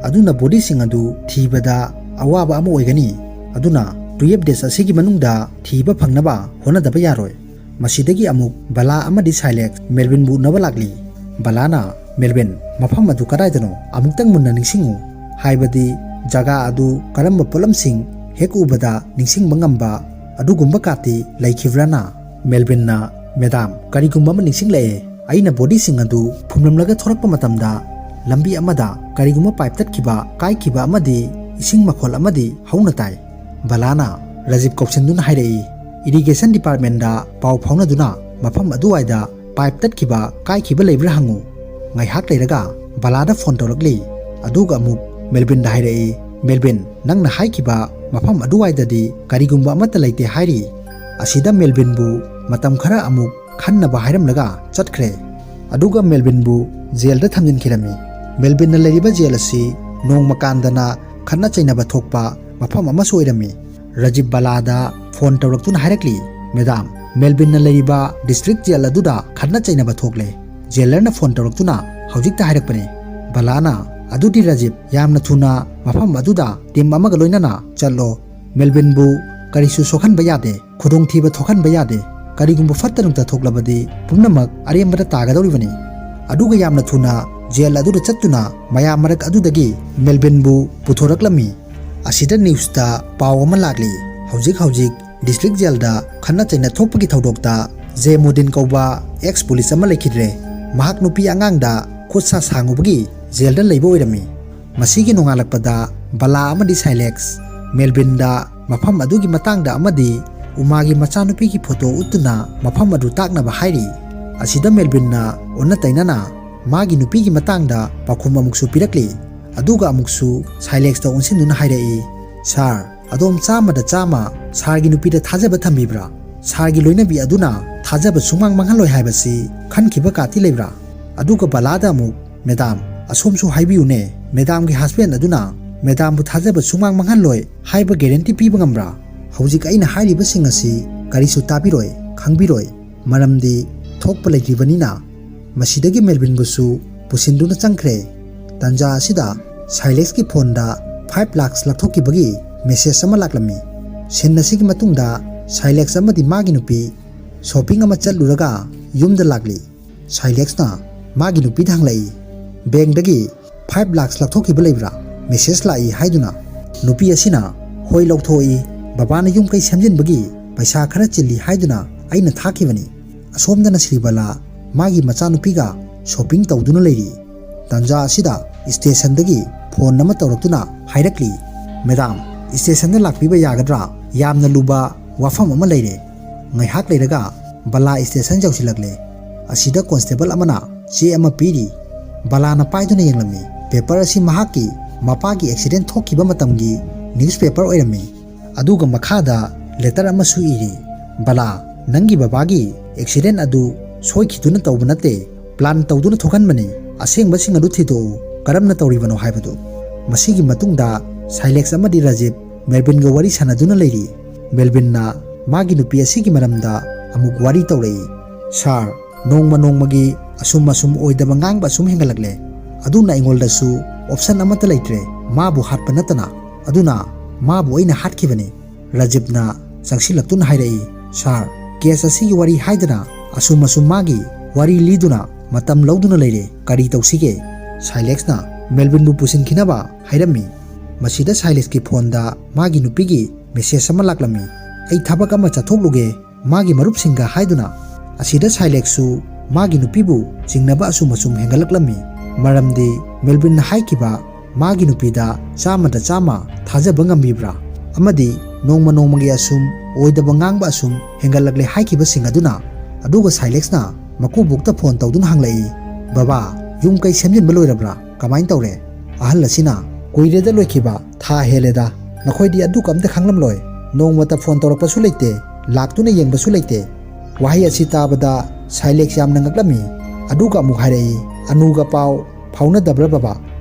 ꯑꯗꯨꯅ ꯕꯣꯗꯤꯁꯤꯡ ꯑꯗꯨ ꯊꯤꯕꯗ ꯑꯋꯥꯕ ꯑꯃ ꯑꯣꯏꯒꯅꯤ ꯑꯗꯨꯅ 12 ꯗꯦꯖ ꯑꯁꯤꯒꯤ ꯃꯅꯨꯡꯗ ꯊꯤꯕ ꯐꯪꯅꯕ ꯍꯣꯠꯅꯗꯕ ꯌꯥꯔꯣꯏ ꯃꯁꯤꯗꯒꯤ ꯑꯃꯨꯛ ꯕꯂꯥ ꯑꯃꯗꯤ ꯁꯥꯏꯂꯦꯛꯁ ꯃꯦꯜꯕꯤꯟꯕꯨ ꯎꯅꯕ ꯂꯥꯛꯂꯤ ꯕꯂꯥꯅ ꯃꯦꯜꯕꯤꯟ ꯃꯐꯝ ꯑꯗꯨ ꯀꯗꯥꯏꯗꯅꯣ ꯑꯃꯨꯛꯇꯪ ꯃꯨꯟꯅ ꯅꯤꯡꯁꯤꯡꯉꯨ ꯍꯥꯏꯕꯗꯤ ꯖꯒꯥ ꯑꯗꯨ ꯀꯔꯝꯕ ꯄꯣꯠꯂꯝꯁꯤꯡ ꯍꯦꯛ ꯎꯕꯗ ꯅꯤꯡꯁꯤꯡꯕ ꯉꯝꯕ ꯑꯗꯨꯒꯨꯝꯕ ꯀꯥꯇꯤ ꯂꯩꯈꯤꯕ꯭ꯔꯥꯅ ꯃꯦꯜꯕꯤꯟꯅ ꯃꯦꯗꯥꯝ ꯀꯔꯤꯒꯨꯝꯕ ꯑꯃ ꯅꯤꯡꯁꯤꯡꯂꯛꯑꯦ ꯑꯩꯅ ꯕꯣꯗꯤꯁꯤꯡ ꯑꯗꯨ ꯐꯨꯝꯂꯝꯂꯒ ꯊꯣꯔꯛꯄ ꯃꯇꯝꯗ ꯂꯝꯕꯤ ꯑꯃꯗ ꯀꯔꯤꯒꯨꯝꯕ ꯄꯥꯏꯞ ꯇꯠꯈꯤꯕ ꯀꯥꯏꯈꯤꯕ ꯑꯃꯗꯤ ꯏꯁꯤꯡ ꯃꯈꯣꯜ ꯑꯃꯗꯤ ꯍꯧꯅ ꯇꯥꯏ ꯕꯂꯥꯅ ꯔꯥꯖꯤꯕ ꯀꯧꯁꯤꯟꯗꯨꯅ ꯍꯥꯏꯔꯛꯏ ꯏꯔꯤꯒꯦꯁꯟ ꯗꯤꯄꯥꯔꯠꯃꯦꯟꯗ ꯄꯥꯎ ꯐꯥꯎꯅꯗꯨꯅ ꯃꯐꯝ ꯑꯗꯨꯋꯥꯏꯗ ꯄꯥꯏꯞ ꯇꯠꯈꯤꯕ ꯀꯥꯏꯈꯤꯕ ꯂꯩꯕ꯭ꯔꯥ ꯍꯪꯉꯨ ꯉꯥꯏꯍꯥꯛ ꯂꯩꯔꯒ ꯕꯂꯥꯗ ꯐꯣꯟ ꯇꯧꯔꯛꯂꯤ ꯑꯗꯨꯒ ꯑꯃꯨꯛ ꯃꯦꯜꯕꯤꯟꯗ ꯍꯥꯏꯔꯛꯏ ꯃꯦꯜꯕꯤꯟ ꯅꯪꯅ ꯍꯥꯏꯈꯤꯕ ꯃꯐꯝ ꯑꯗꯨꯋꯥꯏꯗꯗꯤ ꯀꯔꯤꯒꯨꯝꯕ ꯑꯃꯠꯇ ꯂꯩꯇꯦ ꯍꯥꯏꯔꯤ ꯑꯁꯤꯗ ꯃꯦꯜꯕꯤꯟꯕꯨ ꯃꯇꯝ ꯈꯔ ꯑꯃꯨꯛ ꯈꯟꯅꯕ ꯍꯥꯏꯔꯝꯂꯒ ꯆꯠꯈ꯭ꯔꯦ ꯑꯗꯨꯒ ꯃꯦꯜꯕꯤꯟꯕꯨ ꯖꯦꯜꯗ ꯊꯝꯖꯤꯟꯈꯤꯔꯝꯃꯤ ꯃꯦꯜꯕꯤꯟꯅ ꯂꯩꯔꯤꯕ ꯖꯦꯜ ꯑꯁꯤ ꯅꯣꯡꯃ ꯀꯥꯟꯗꯅ ꯈꯠꯅ ꯆꯩꯅꯕ ꯊꯣꯛꯄ ꯃꯐꯝ ꯑꯃꯁꯨ ꯑꯣꯏꯔꯝꯃꯤ ꯔꯥꯖꯤꯕ ꯕꯂꯥꯗ ꯐꯣꯟ ꯇꯧꯔꯛꯇꯨꯅ ꯍꯥꯏꯔꯛꯂꯤ ꯃꯦꯗꯥꯝ ꯃꯦꯜꯕꯤꯟꯅ ꯂꯩꯔꯤꯕ ꯗꯤꯁꯇ꯭ꯔꯤꯛ ꯖꯦꯜ ꯑꯗꯨꯗ ꯈꯠꯅ ꯆꯩꯅꯕ ꯊꯣꯛꯂꯦ ꯖꯦꯂꯔꯅ ꯐꯣꯟ ꯇꯧꯔꯛꯇꯨꯅ ꯍꯧꯖꯤꯛꯇ ꯍꯥꯏꯔꯛꯄꯅꯤ ꯕꯂꯥꯅ ꯑꯗꯨꯗꯤ ꯔꯥꯖꯤꯕ ꯌꯥꯝꯅ ꯊꯨꯅ ꯃꯐꯝ ꯑꯗꯨꯗ ꯇꯤꯝ ꯑꯃꯒ ꯂꯣꯏꯅꯅ ꯆꯠꯂꯣ ꯃꯦꯜꯕꯤꯟꯕꯨ ꯀꯔꯤꯁꯨ ꯁꯣꯛꯍꯟꯕ ꯌꯥꯗꯦ ꯈꯨꯗꯣꯡꯊꯤꯕ ꯊꯣꯛꯍꯟꯕ ꯌꯥꯗꯦ ꯀꯔꯤꯒꯨꯝꯕ ꯐꯠꯇ ꯅꯨꯡꯇ ꯊꯣꯛꯂꯕꯗꯤ ꯄꯨꯝꯅꯃꯛ ꯑꯔꯦꯝꯕꯗ ꯇꯥꯒꯗꯧꯔꯤꯕꯅꯤ ꯑꯗꯨꯒ ꯌꯥꯝꯅ ꯊꯨꯅ ꯖꯦꯜ ꯑꯗꯨꯗ ꯆꯠꯇꯨꯅ ꯃꯌꯥꯝ ꯃꯔꯛ ꯑꯗꯨꯗꯒꯤ ꯃꯦꯜꯕꯤꯟꯕꯨ puthorklami asida news ta paw ama lakli hojik district jail da khanna chaina thokpagi thodokta Zemudin kauba ex police ama lekhidre mahak nupi angang da khotsa sangubagi jail da leibo oirami masigi nongalakpada bala amadi silex Melvin da mafam adugi matang da amadi umagi machanupi ki photo utuna mafam adu takna ba hairi asida Melvin na onna tainana magi nupi ki matang da pakhum amuksu pirakli aduga amuksu silex da unsinuna hairai sar adom chama da chama sargi nupi da thajaba thambibra sargi loinabi aduna thajaba sumang mangaloi haibasi khankiba kati lebra aduga balada amuk madam asomsu haibiune madam gi husband aduna madam bu thajaba sumang mangaloi haiba guarantee piba ngambra hojik aina hairiba singasi karisu tabiroi khangbiroi maramdi thokpa lejibanina masidagi Melvin busu pusinduna changkre ꯇꯟꯖꯥ ꯑꯁꯤꯗ ꯁꯥꯏꯂꯦꯛꯁꯀꯤ ꯐꯣꯟꯗ 5 lakhs ꯂꯧꯊꯣꯛꯈꯤꯕꯒꯤ message ꯑꯃ ꯂꯥꯛꯂꯝꯃꯤ꯫ ꯁꯤꯟ ꯑꯁꯤꯒꯤ ꯃꯇꯨꯡꯗ ꯁꯥꯏꯂꯦꯛꯁ ꯑꯃꯗꯤ ꯃꯥꯒꯤ ꯅꯨꯄꯤ ꯁꯣꯄꯤꯡ ꯑꯃ ꯆꯠꯂꯨꯔꯒ ꯌꯨꯝꯗ ꯂꯥꯛꯂꯤ꯫ ꯁꯥꯏꯂꯦꯛꯁꯅ ꯃꯥꯒꯤ ꯅꯨꯄꯤꯗ ꯍꯪꯂꯛꯏ, ꯕꯦꯡꯗꯒꯤ 5 lakhs ꯂꯧꯊꯣꯛꯈꯤꯕ ꯂꯩꯕ꯭ꯔꯥ? ꯃꯦꯁꯦꯖ ꯂꯥꯛꯏ ꯍꯥꯏꯗꯨꯅ ꯅꯨꯄꯤ ꯑꯁꯤꯅ ꯍꯣꯏ ꯂꯧꯊꯣꯛꯏ, ꯕꯕꯥꯅ ꯌꯨꯝ ꯀꯩ ꯁꯦꯝꯖꯤꯟꯕꯒꯤ ꯄꯩꯁꯥ ꯈꯔ ꯆꯤꯜꯂꯤ ꯍꯥꯏꯗꯨꯅ ꯑꯩꯅ ꯊꯥꯈꯤꯕꯅꯤ꯫ ꯑꯁꯣꯝꯗꯅ ꯁ꯭ꯔꯤꯕꯂꯥ ꯃꯥꯒꯤ ꯃꯆꯥꯅꯨꯄꯤꯒ ꯁꯣꯄꯤꯡ ꯇꯧꯗꯨꯅ ꯂꯩꯔꯤ꯫ ꯇꯟꯖꯥ ꯑꯁꯤꯗ ꯁ꯭ꯇꯦꯁꯟꯗꯒꯤ ꯐꯣꯟ ꯑꯃ ꯇꯧꯔꯛꯇꯨꯅ ꯍꯥꯏꯔꯛꯂꯤ, ꯃꯦꯗꯥꯝ ꯁ꯭ꯇꯦꯁꯟꯗ ꯂꯥꯛꯄꯤꯕ ꯌꯥꯒꯗ꯭ꯔꯥ? ꯌꯥꯝꯅ ꯂꯨꯕ ꯋꯥꯐꯝ ꯑꯃ ꯂꯩꯔꯦ꯫ ꯉꯥꯏꯍꯥꯛ ꯂꯩꯔꯒ ꯕꯂꯥ ꯁ꯭ꯇꯦꯁꯟ ꯌꯧꯁꯤꯜꯂꯛꯂꯦ꯫ ꯑꯁꯤꯗ ꯀꯣꯟꯁꯇꯦꯕꯜ ꯑꯃꯅ ꯆꯦ ꯑꯃ ꯄꯤꯔꯤ꯫ ꯕꯂꯥꯅ ꯄꯥꯏꯗꯨꯅ ꯌꯦꯡꯂꯝꯃꯤ꯫ ꯄꯦꯄꯔ ꯑꯁꯤ ꯃꯍꯥꯛꯀꯤ ꯃꯄꯥꯒꯤ ꯑꯦꯛꯁꯤꯗꯦꯟ ꯊꯣꯛꯈꯤꯕ ꯃꯇꯝꯒꯤ ꯅ꯭ꯌꯨꯁꯄꯦꯄꯔ ꯑꯣꯏꯔꯝꯃꯤ꯫ ꯑꯗꯨꯒ ꯃꯈꯥꯗ ꯂꯦꯇꯔ ꯑꯃꯁꯨ ꯏꯔꯤ, ꯕꯂꯥ ꯅꯪꯒꯤ ꯕꯕꯥꯒꯤ ꯑꯦꯛꯁꯤꯗꯦꯟ ꯑꯗꯨ ꯁꯣꯏꯈꯤꯗꯨꯅ ꯇꯧꯕ ꯅꯠꯇꯦ, ꯄ꯭ꯂꯥꯟ ꯇꯧꯗꯨꯅ ꯊꯣꯛꯍꯟꯕꯅꯤ꯫ ꯑꯁꯦꯡꯕꯁꯤꯡ ꯑꯗꯨ ꯊꯤꯗꯣꯛꯎ, ꯀꯔꯝꯅ ꯇꯧꯔꯤꯕꯅꯣ ꯍꯥꯏꯕꯗꯨ꯫ ꯃꯁꯤꯒꯤ ꯃꯇꯨꯡꯗ ꯁꯥꯏꯂꯦꯛꯁ ꯑꯃꯗꯤ ꯔꯥꯖꯤꯕ ꯃꯦꯜꯕꯤꯟꯒ ꯋꯥꯔꯤ ꯁꯥꯟꯅꯗꯨꯅ ꯂꯩꯔꯤ꯫ ꯃꯦꯜꯕꯤꯟꯅ ꯃꯥꯒꯤ ꯅꯨꯄꯤ ꯑꯁꯤꯒꯤ ꯃꯔꯝꯗ ꯑꯃꯨꯛ ꯋꯥꯔꯤ ꯇꯧꯔꯛꯏ꯫ ꯁꯥꯔ, ꯅꯣꯡꯃ ꯅꯣꯡꯃꯒꯤ ꯑꯁꯨꯝ ꯑꯣꯏꯗꯕ ꯉꯥꯡꯕ ꯑꯁꯨꯝ ꯍꯦꯟꯒꯠꯂꯛꯂꯦ꯫ ꯑꯗꯨꯅ ꯑꯩꯉꯣꯟꯗꯁꯨ ꯑꯣꯞꯁꯟ ꯑꯃꯠꯇ ꯂꯩꯇ꯭ꯔꯦ, ꯃꯥꯕꯨ ꯍꯥꯠꯄ ꯅꯠꯇꯅ꯫ ꯑꯗꯨꯅ ꯃꯥꯕꯨ ꯑꯩꯅ ꯍꯥꯠꯈꯤꯕꯅꯤ꯫ ꯔꯥꯖꯤꯕꯅ ꯆꯪꯁꯤꯜꯂꯛꯇꯨꯅ ꯍꯥꯏꯔꯛꯏ, ꯁꯥꯔ, ꯀꯦꯁ ꯑꯁꯤꯒꯤ ꯋꯥꯔꯤ ꯍꯥꯏꯗꯅ ꯑꯁꯨꯝ ꯃꯥꯒꯤ ꯋꯥꯔꯤ ꯂꯤꯗꯨꯅ ꯃꯇꯝ ꯂꯧꯗꯨꯅ ꯂꯩꯔꯦ, ꯀꯔꯤ ꯇꯧꯁꯤꯒꯦ? ꯁꯥꯏꯂꯦꯛꯁꯅ ꯃꯦꯜꯕꯤꯟꯕꯨ ꯄꯨꯁꯤꯟꯈꯤꯅꯕ ꯍꯥꯏꯔꯝꯃꯤ꯫ ꯃꯁꯤꯗ ꯁꯥꯏꯂꯦꯛꯁꯀꯤ ꯐꯣꯟꯗ ꯃꯥꯒꯤ ꯅꯨꯄꯤꯒꯤ ꯃꯦꯁꯦꯖ ꯑꯃ ꯂꯥꯛꯂꯝꯃꯤ, ꯑꯩ ꯊꯕꯛ ꯑꯃ ꯆꯠꯊꯣꯛꯂꯨꯒꯦ ꯃꯥꯒꯤ ꯃꯔꯨꯞꯁꯤꯡꯒ ꯍꯥꯏꯗꯨꯅ꯫ ꯑꯁꯤꯗ ꯁꯥꯏꯂꯦꯛꯁꯁꯨ ꯃꯥꯒꯤ ꯅꯨꯄꯤꯕꯨ ꯆꯤꯡꯅꯕ ꯑꯁꯨꯝ ꯍꯦꯟꯒꯠꯂꯛꯂꯝꯃꯤ꯫ ꯃꯔꯝꯗꯤ ꯃꯦꯜꯕꯤꯟꯅ ꯍꯥꯏꯈꯤꯕ ꯃꯥꯒꯤ ꯅꯨꯄꯤꯗ 100% ꯊꯥꯖꯕ ꯉꯝꯕꯤꯕ꯭ꯔꯥ? ꯑꯃꯗꯤ ꯅꯣꯡꯃ ꯅꯣꯡꯃꯒꯤ ꯑꯁꯨꯝ ꯑꯣꯏꯗꯕ ꯉꯥꯡꯕ ꯑꯁꯨꯝ ꯍꯦꯟꯒꯠꯂꯛꯂꯦ ꯍꯥꯏꯈꯤꯕꯁꯤꯡ ꯑꯗꯨꯅ꯫ ꯑꯗꯨꯒ ꯁꯥꯏꯂꯦꯛꯁꯅ ꯃꯀꯨꯕꯣꯛꯇ ꯐꯣꯟ ꯇꯧꯗꯨꯅ ꯍꯪꯂꯛꯏ, ꯕꯕꯥ ꯌꯨꯝ ꯀꯩ ꯁꯦꯝꯖꯤꯟꯕ ꯂꯣꯏꯔꯕ꯭ꯔꯥ? ꯀꯃꯥꯏꯅ ꯇꯧꯔꯦ? ꯑꯍꯜ ꯑꯁꯤꯅ ꯀꯨꯏꯔꯦꯗ ꯂꯣꯏꯈꯤꯕ, ꯊꯥ ꯍꯦꯜꯂꯦꯗ, ꯅꯈꯣꯏꯗꯤ ꯑꯗꯨꯒ ꯑꯝꯇ ꯈꯪꯂꯝꯂꯣꯏ, ꯅꯣꯡꯃꯇ ꯐꯣꯟ ꯇꯧꯔꯛꯄꯁꯨ ꯂꯩꯇꯦ, ꯂꯥꯛꯇꯨꯅ ꯌꯦꯡꯕꯁꯨ ꯂꯩꯇꯦ꯫ ꯋꯥꯍꯩ ꯑꯁꯤ ꯇꯥꯕꯗ ꯁꯥꯏꯂꯦꯛꯁ ꯌꯥꯝꯅ ꯉꯛꯂꯝꯃꯤ꯫ ꯑꯗꯨꯒ ꯑꯃꯨꯛ ꯍꯥꯏꯔꯛꯏ, ꯑꯅꯨꯒ ꯄꯥꯎ ꯐꯥꯎꯅꯗꯕ꯭ꯔꯥ ꯕꯕꯥ?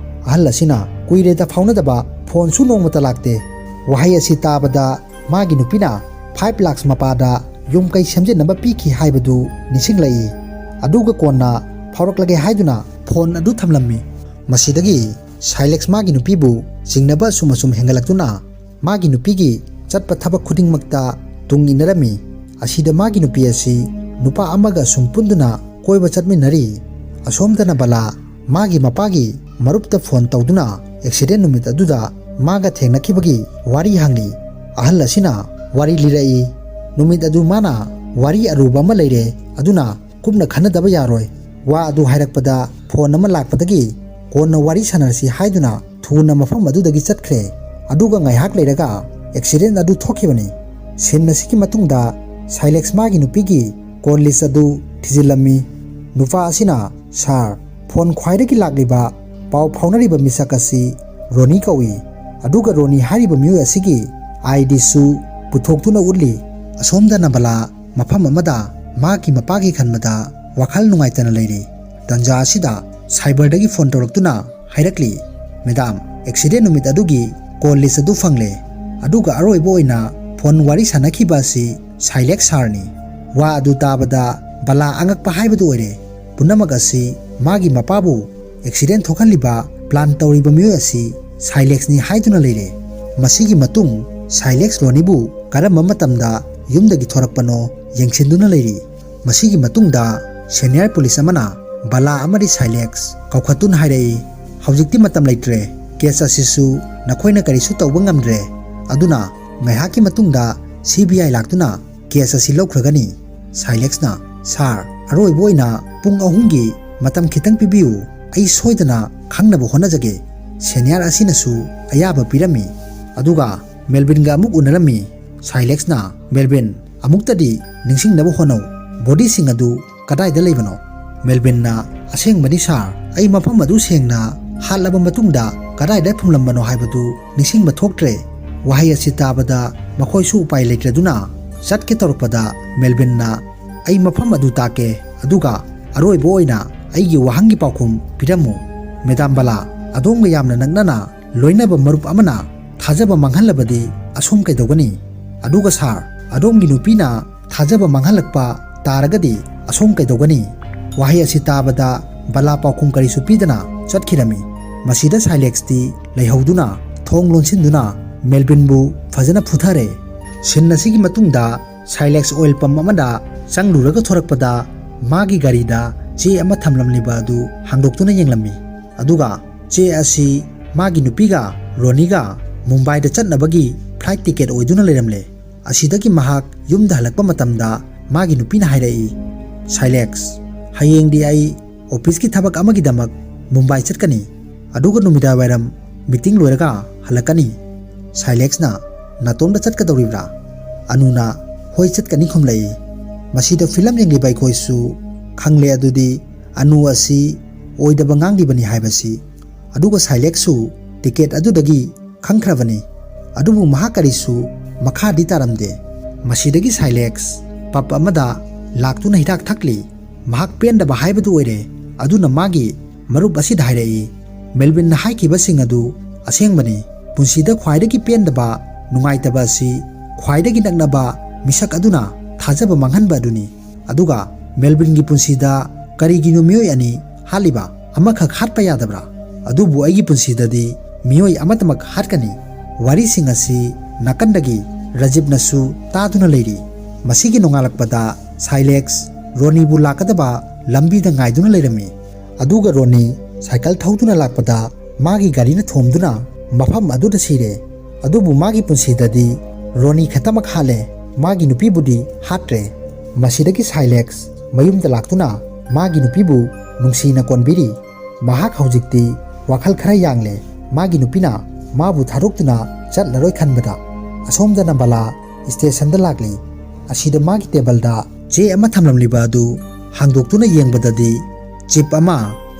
ꯑꯍꯜ ꯑꯁꯤꯅ ꯀꯨꯏꯔꯦꯗ ꯐꯥꯎꯅꯗꯕ, ꯐꯣꯟꯁꯨ ꯅꯣꯡꯃꯇ ꯂꯥꯛꯇꯦ꯫ ꯋꯥꯍꯩ ꯑꯁꯤ ꯇꯥꯕꯗ ꯃꯥꯒꯤ ꯅꯨꯄꯤꯅ 5 lakhs ꯃꯄꯥꯗ ꯌꯨꯝ ꯀꯩ ꯁꯦꯝꯖꯤꯟꯅꯕ ꯄꯤꯈꯤ ꯍꯥꯏꯕꯗꯨ ꯅꯤꯡꯁꯤꯡꯂꯛꯏ꯫ ꯑꯗꯨꯒ ꯀꯣꯟꯅ ꯐꯥꯎꯔꯛꯂꯒꯦ ꯍꯥꯏꯗꯨꯅ ꯐꯣꯟ ꯑꯗꯨ ꯊꯝꯂꯝꯃꯤ꯫ ꯃꯁꯤꯗꯒꯤ ꯁꯥꯏꯂꯦꯛꯁ ꯃꯥꯒꯤ ꯅꯨꯄꯤꯕꯨ ꯆꯤꯡꯅꯕ ꯑꯁꯨꯝ ꯍꯦꯟꯒꯠꯂꯛꯇꯨꯅ ꯃꯥꯒꯤ ꯅꯨꯄꯤꯒꯤ ꯆꯠꯄ ꯊꯕꯛ ꯈꯨꯗꯤꯡꯃꯛꯇ ꯇꯨꯡ ꯏꯟꯅꯔꯝꯃꯤ꯫ ꯑꯁꯤꯗ ꯃꯥꯒꯤ ꯅꯨꯄꯤ ꯑꯁꯤ ꯅꯨꯄꯥ ꯑꯃꯒ ꯄꯨꯟꯗꯨꯅ ꯀꯣꯏꯕ ꯆꯠꯃꯤꯟꯅꯔꯤ꯫ ꯑꯁꯣꯝꯗꯅ ꯕꯂꯥ ꯃꯥꯒꯤ ꯃꯄꯥꯒꯤ ꯃꯔꯨꯞꯇ ꯐꯣꯟ ꯇꯧꯗꯨꯅ ꯑꯦꯛꯁꯤꯗꯦꯟ ꯅꯨꯃꯤꯠ ꯑꯗꯨꯗ ꯃꯥꯒ ꯊꯦꯡꯅꯈꯤꯕꯒꯤ ꯋꯥꯔꯤ ꯍꯪꯂꯤ꯫ ꯑꯍꯜ ꯑꯁꯤꯅ ꯋꯥꯔꯤ ꯂꯤꯔꯛꯏ, ꯅꯨꯃꯤꯠ ꯑꯗꯨ ꯃꯥꯅ ꯋꯥꯔꯤ ꯑꯔꯨꯕ ꯑꯃ ꯂꯩꯔꯦ, ꯑꯗꯨꯅ ꯀꯨꯞꯅ ꯈꯟꯅꯗꯕ ꯌꯥꯔꯣꯏ꯫ ꯋꯥ ꯑꯗꯨ ꯍꯥꯏꯔꯛꯄꯗ ꯐꯣꯟ ꯑꯃ ꯂꯥꯛꯄꯗꯒꯤ ꯀꯣꯟꯅ ꯋꯥꯔꯤ ꯁꯥꯟꯅꯔꯁꯤ ꯍꯥꯏꯗꯨꯅ ꯊꯨꯅ ꯃꯐꯝ ꯑꯗꯨꯗꯒꯤ ꯆꯠꯈ꯭ꯔꯦ꯫ ꯑꯗꯨꯒ ꯉꯥꯏꯍꯥꯛ ꯂꯩꯔꯒ ꯑꯦꯛꯁꯤꯗꯦꯟ ꯑꯗꯨ ꯊꯣꯛꯈꯤꯕꯅꯤ꯫ ꯁꯤꯟ ꯑꯁꯤꯒꯤ ꯃꯇꯨꯡꯗ ꯁꯥꯏꯂꯦꯛꯁ ꯃꯥꯒꯤ ꯅꯨꯄꯤꯒꯤ ꯀꯣꯜ ꯂꯤꯁ ꯑꯗꯨ ꯊꯤꯖꯤꯜꯂꯝꯃꯤ꯫ ꯅꯨꯄꯥ ꯑꯁꯤꯅ, ꯁꯥꯔ, ꯐꯣꯟ ꯈ꯭ꯋꯥꯏꯗꯒꯤ ꯂꯥꯛꯂꯤꯕ ꯄꯥꯎ ꯐꯥꯎꯅꯔꯤꯕ ꯃꯤꯁꯛ ꯑꯁꯤ ꯔꯣꯅꯤ ꯀꯧꯏ꯫ ꯑꯗꯨꯒ ꯔꯣꯅꯤ ꯍꯥꯏꯔꯤꯕ ꯃꯤꯑꯣꯏ ꯑꯁꯤꯒꯤ ID ꯁꯨ ꯄꯨꯊꯣꯛꯇꯨꯅ ꯎꯠꯂꯤ꯫ ꯑꯁꯣꯝꯗꯅ ꯕꯂꯥ ꯃꯐꯝ ꯑꯃꯗ ꯃꯥꯒꯤ ꯃꯄꯥꯒꯤ ꯈꯟꯕꯗ ꯋꯥꯈꯜ ꯅꯨꯡꯉꯥꯏꯇꯅ ꯂꯩꯔꯤ꯫ ꯇꯟꯖꯥ ꯑꯁꯤꯗ ꯁꯥꯏꯕꯔꯗꯒꯤ ꯐꯣꯟ ꯇꯧꯔꯛꯇꯨꯅ ꯍꯥꯏꯔꯛꯂꯤ, ꯃꯦꯗꯥꯝ ꯑꯦꯛꯁꯤꯗꯦꯟ ꯅꯨꯃꯤꯠ ꯑꯗꯨꯒꯤ ꯀꯣꯜ ꯂꯤꯁ ꯑꯗꯨ ꯐꯪꯂꯦ꯫ ꯑꯗꯨꯒ ꯑꯔꯣꯏꯕ ꯑꯣꯏꯅ ꯐꯣꯟ ꯋꯥꯔꯤ ꯁꯥꯟꯅꯈꯤꯕ ꯑꯁꯤ ꯁꯥꯏꯂꯦꯛꯁ ꯁꯥꯔꯅꯤ꯫ ꯋꯥ ꯑꯗꯨ ꯇꯥꯕꯗ ꯕꯂꯥ ꯑꯉꯛꯄ ꯍꯥꯏꯕꯗꯨ ꯑꯣꯏꯔꯦ꯫ ꯄꯨꯝꯅꯃꯛ ꯑꯁꯤ ꯃꯥꯒꯤ ꯃꯄꯥꯕꯨ ꯑꯦꯛꯁꯤꯗꯦꯟ ꯊꯣꯛꯍꯜꯂꯤꯕ, ꯄ꯭ꯂꯥꯟ ꯇꯧꯔꯤꯕ ꯃꯤꯑꯣꯏ ꯑꯁꯤ ꯁꯥꯏꯂꯦꯛꯁꯅꯤ ꯍꯥꯏꯗꯨꯅ ꯂꯩꯔꯦ꯫ ꯃꯁꯤꯒꯤ ꯃꯇꯨꯡ ꯁꯥꯏꯂꯦꯛꯁ ꯔꯣꯅꯤꯕꯨ ꯀꯔꯝꯕ ꯃꯇꯝꯗ ꯌꯨꯝꯗꯒꯤ ꯊꯣꯔꯛꯄꯅꯣ ꯌꯦꯡꯁꯤꯟꯗꯨꯅ ꯂꯩꯔꯤ꯫ ꯃꯁꯤꯒꯤ ꯃꯇꯨꯡꯗ ꯁꯦꯅꯤꯌꯔ ꯄꯨꯂꯤꯁ ꯑꯃꯅ ꯕꯂꯥ ꯑꯃꯗꯤ ꯁꯥꯏꯂꯦꯛꯁ ꯀꯧꯈꯠꯇꯨꯅ ꯍꯥꯏꯔꯛꯏ, ꯍꯧꯖꯤꯛꯇꯤ ꯃꯇꯝ ꯂꯩꯇ꯭ꯔꯦ, ꯀꯦꯁ ꯑꯁꯤꯁꯨ ꯅꯈꯣꯏꯅ ꯀꯔꯤꯁꯨ ꯇꯧꯕ ꯉꯝꯗ꯭ꯔꯦ꯫ ꯑꯗꯨꯅ ꯉꯥꯏꯍꯥꯛꯀꯤ ꯃꯇꯨꯡꯗ CBI ꯂꯥꯛꯇꯨꯅ ꯀꯦꯁ ꯑꯁꯤ ꯂꯧꯈ꯭ꯔꯒꯅꯤ꯫ ꯁꯥꯏꯂꯦꯛꯁꯅ, ꯁꯥꯔ, ꯑꯔꯣꯏꯕ ꯑꯣꯏꯅ ꯄꯨꯡ 3ꯒꯤ ꯃꯇꯝ ꯈꯤꯇꯪ ꯄꯤꯕꯤꯌꯨ, ꯑꯩ ꯁꯣꯏꯗꯅ ꯈꯪꯅꯕ ꯍꯣꯠꯅꯖꯒꯦ꯫ ꯁꯦꯅꯤꯌꯔ ꯑꯁꯤꯅꯁꯨ ꯑꯌꯥꯕ ꯄꯤꯔꯝꯃꯤ꯫ ꯑꯗꯨꯒ ꯃꯦꯜꯕꯤꯟꯒ ꯑꯃꯨꯛ ꯎꯅꯔꯝꯃꯤ꯫ ꯁꯥꯏꯂꯦꯛꯁꯅ, ꯃꯦꯜꯕꯤꯟ, ꯑꯃꯨꯛꯇꯗꯤ ꯅꯤꯡꯁꯤꯡꯅꯕ ꯍꯣꯠꯅꯧ, ꯕꯣꯗꯤꯁꯤꯡ ꯑꯗꯨ ꯀꯗꯥꯏꯗ ꯂꯩꯕꯅꯣ? ꯃꯦꯜꯕꯤꯟꯅ, ꯑꯁꯦꯡꯕꯅꯤ ꯁꯥꯔ, ꯑꯩ ꯃꯐꯝ ꯑꯗꯨ ꯁꯦꯡꯅ ꯍꯥꯠꯂꯕ ꯃꯇꯨꯡꯗ ꯀꯗꯥꯏꯗ ꯐꯨꯝꯂꯝꯕꯅꯣ ꯍꯥꯏꯕꯗꯨ ꯅꯤꯡꯁꯤꯡꯕ ꯊꯣꯛꯇ꯭ꯔꯦ꯫ ꯋꯥꯍꯩ ꯑꯁꯤ ꯇꯥꯕꯗ ꯃꯈꯣꯏꯁꯨ ꯎꯄꯥꯏ ꯂꯩꯇ꯭ꯔꯗꯨꯅ ꯆꯠꯀꯦ ꯇꯧꯔꯛꯄꯗ ꯃꯦꯜꯕꯤꯟꯅ, ꯑꯩ ꯃꯐꯝ ꯑꯗꯨ ꯇꯥꯛꯀꯦ, ꯑꯗꯨꯒ ꯑꯔꯣꯏꯕ ꯑꯣꯏꯅ ꯑꯩꯒꯤ ꯋꯥꯍꯪꯒꯤ ꯄꯥꯎꯈꯨꯝ ꯄꯤꯔꯝꯃꯨ꯫ ꯃꯦꯗꯥꯝ ꯕꯂꯥ, ꯑꯗꯣꯝꯒ ꯌꯥꯝꯅ ꯅꯛꯅꯅ ꯂꯣꯏꯅꯕ ꯃꯔꯨꯞ ꯑꯃꯅ ꯊꯥꯖꯕ ꯃꯥꯡꯍꯜꯂꯕꯗꯤ ꯑꯁꯣꯝ ꯀꯩꯗꯧꯒꯅꯤ? ꯑꯗꯨꯒ ꯁꯥꯔ, ꯑꯗꯣꯝꯒꯤ ꯅꯨꯄꯤꯅ ꯊꯥꯖꯕ ꯃꯥꯡꯍꯜꯂꯛꯄ ꯇꯥꯔꯒꯗꯤ ꯑꯁꯣꯝ ꯀꯩꯗꯧꯒꯅꯤ? ꯋꯥꯍꯩ ꯑꯁꯤ ꯇꯥꯕꯗ ꯕꯂꯥ ꯄꯥꯎꯈꯨꯝ ꯀꯔꯤꯁꯨ ꯄꯤꯗꯅ ꯆꯠꯈꯤꯔꯝꯃꯤ꯫ Masida Silexti Laihoduna Thong Lonsinduna Melvinbu Fazana Puthare Sinnasigi Matunda Silex oil pump amada Sangluraga Thorakpada Magi Garida Che ama thamlamliba adu hangdoktuna yenglami aduga che asi magi nupiga Roniga Mumbai da chatnabagi flight ticket oiduna leramle asidagi mahak yumda halakpa matamda magi nupina hairai Silex hayeng di ai office ki thabak amagi damak Mumbai chatkani aduga numida wairam meeting loiraga halakani Silex na natomda chatkadoribra anuna hoi chatkani khomlai masida film yenglibai khoisu Khangle adudi anu asi oidaba nganglibani haibasi aduga Silex su ticket adudagi khangkhravani adubu mahakarisu makhadi taramde masidagi Silex pap amada laktuna hidak thakli mahak pendaba haibadu oire aduna magi marup asi dhairai Melvin na haikiba sing adu asengbani punsida khwaidagi pendaba nungaitaba asi khwaidagi naknaba misak aduna thajaba manghanba aduni aduga Melvin gi punsida karigino miyoi ani haliba amakha khatpa yadabra adubu aigi punsida di miyoi amatamak hatkani wari sing asi nakandagi Rajib nasu taduna leiri masigi nongalakpada Silex Roni bu lakadaba lambi da ngaiduna leirami aduga Roni cycle thauduna lakpada magi gari na thomduna mafam aduda sire adubu magi punsida di Roni khatamak hale magi nupi budi hatre masidagi Silex mayum da laktuna magi nupibu nungsina konbiri mahak haujikti wakhal khara yangle magi nupina mabu tharoktuna chatlaroi khanbada asomdana bala station da lagli asida magi table da je ama thamlamliba adu hangdoktuna yengbadadi chip ama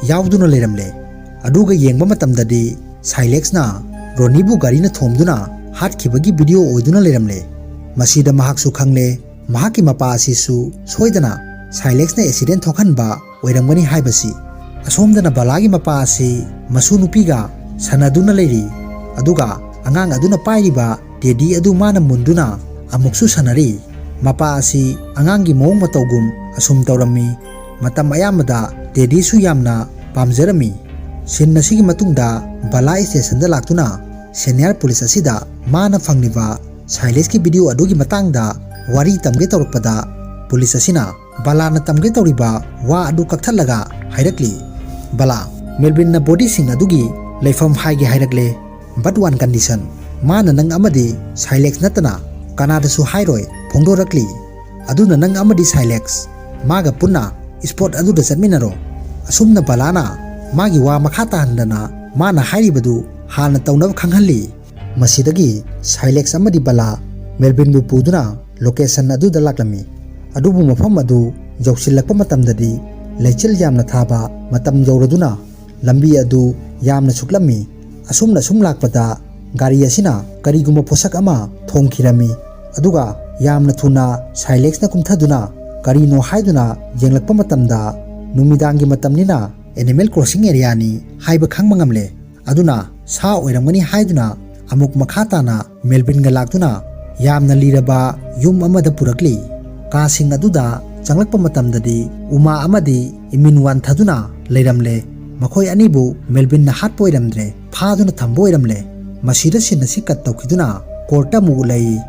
yauduna leramle aduga yengba matamdadi Silex na Ronibu gari na thomduna hatkibagi video oiduna leramle masida mahaksu khangle mahaki mapa asisu soidana Silex na accident thokhanba oiramgani haibasi asomdana balagi mapa asi masu nupiga sanaduna leiri aduga angang aduna pairiba dedi adu mana munduna amuksu sanari mapa asi angangi mawng matawgum asum tawrami matam ayamada dedi su yamna pamjarami sinnasigi matungda bala station da laktuna senior police asida mana phangniba Silex ki video adugi matangda wari tamge tawrpada police asina bala na tamge tawriba wa adu kakthalaga hairakli bala Melvin na body sing adugi leifam haige hairakle but one condition mana nang amadi Silex natana kanada su hairoi phongdorakli aduna nang amadi Silex maga punna sport adu da chatminaro asumna balana magi wa makhata handana mana hairibadu hana tawnab khanghalli masidagi Silex amadi bala Melvin bu puduna location adu da laklami adubu mafam adu jausilakpa matamdadi leichil yamna thaba matam jauraduna lambi adu yamna suklami asumna sumlakpada gari asina kariguma posak ama thongkhirami aduga yamna thuna Silex na kumthaduna karino haiduna yenglakpa matamda numidangi matamnina animal crossing area ni haiba khangmangamle aduna sa oiramgani haiduna amuk makhatana Melvin ga laktuna yamna liraba yum amada purakli kasing aduda changlakpa matamdadi uma amadi imin wan thaduna leiramle makhoi anibu Melvin na hatpo iramdre phaduna thambo iramle masida sinasi kat tawkhiduna korta mu lei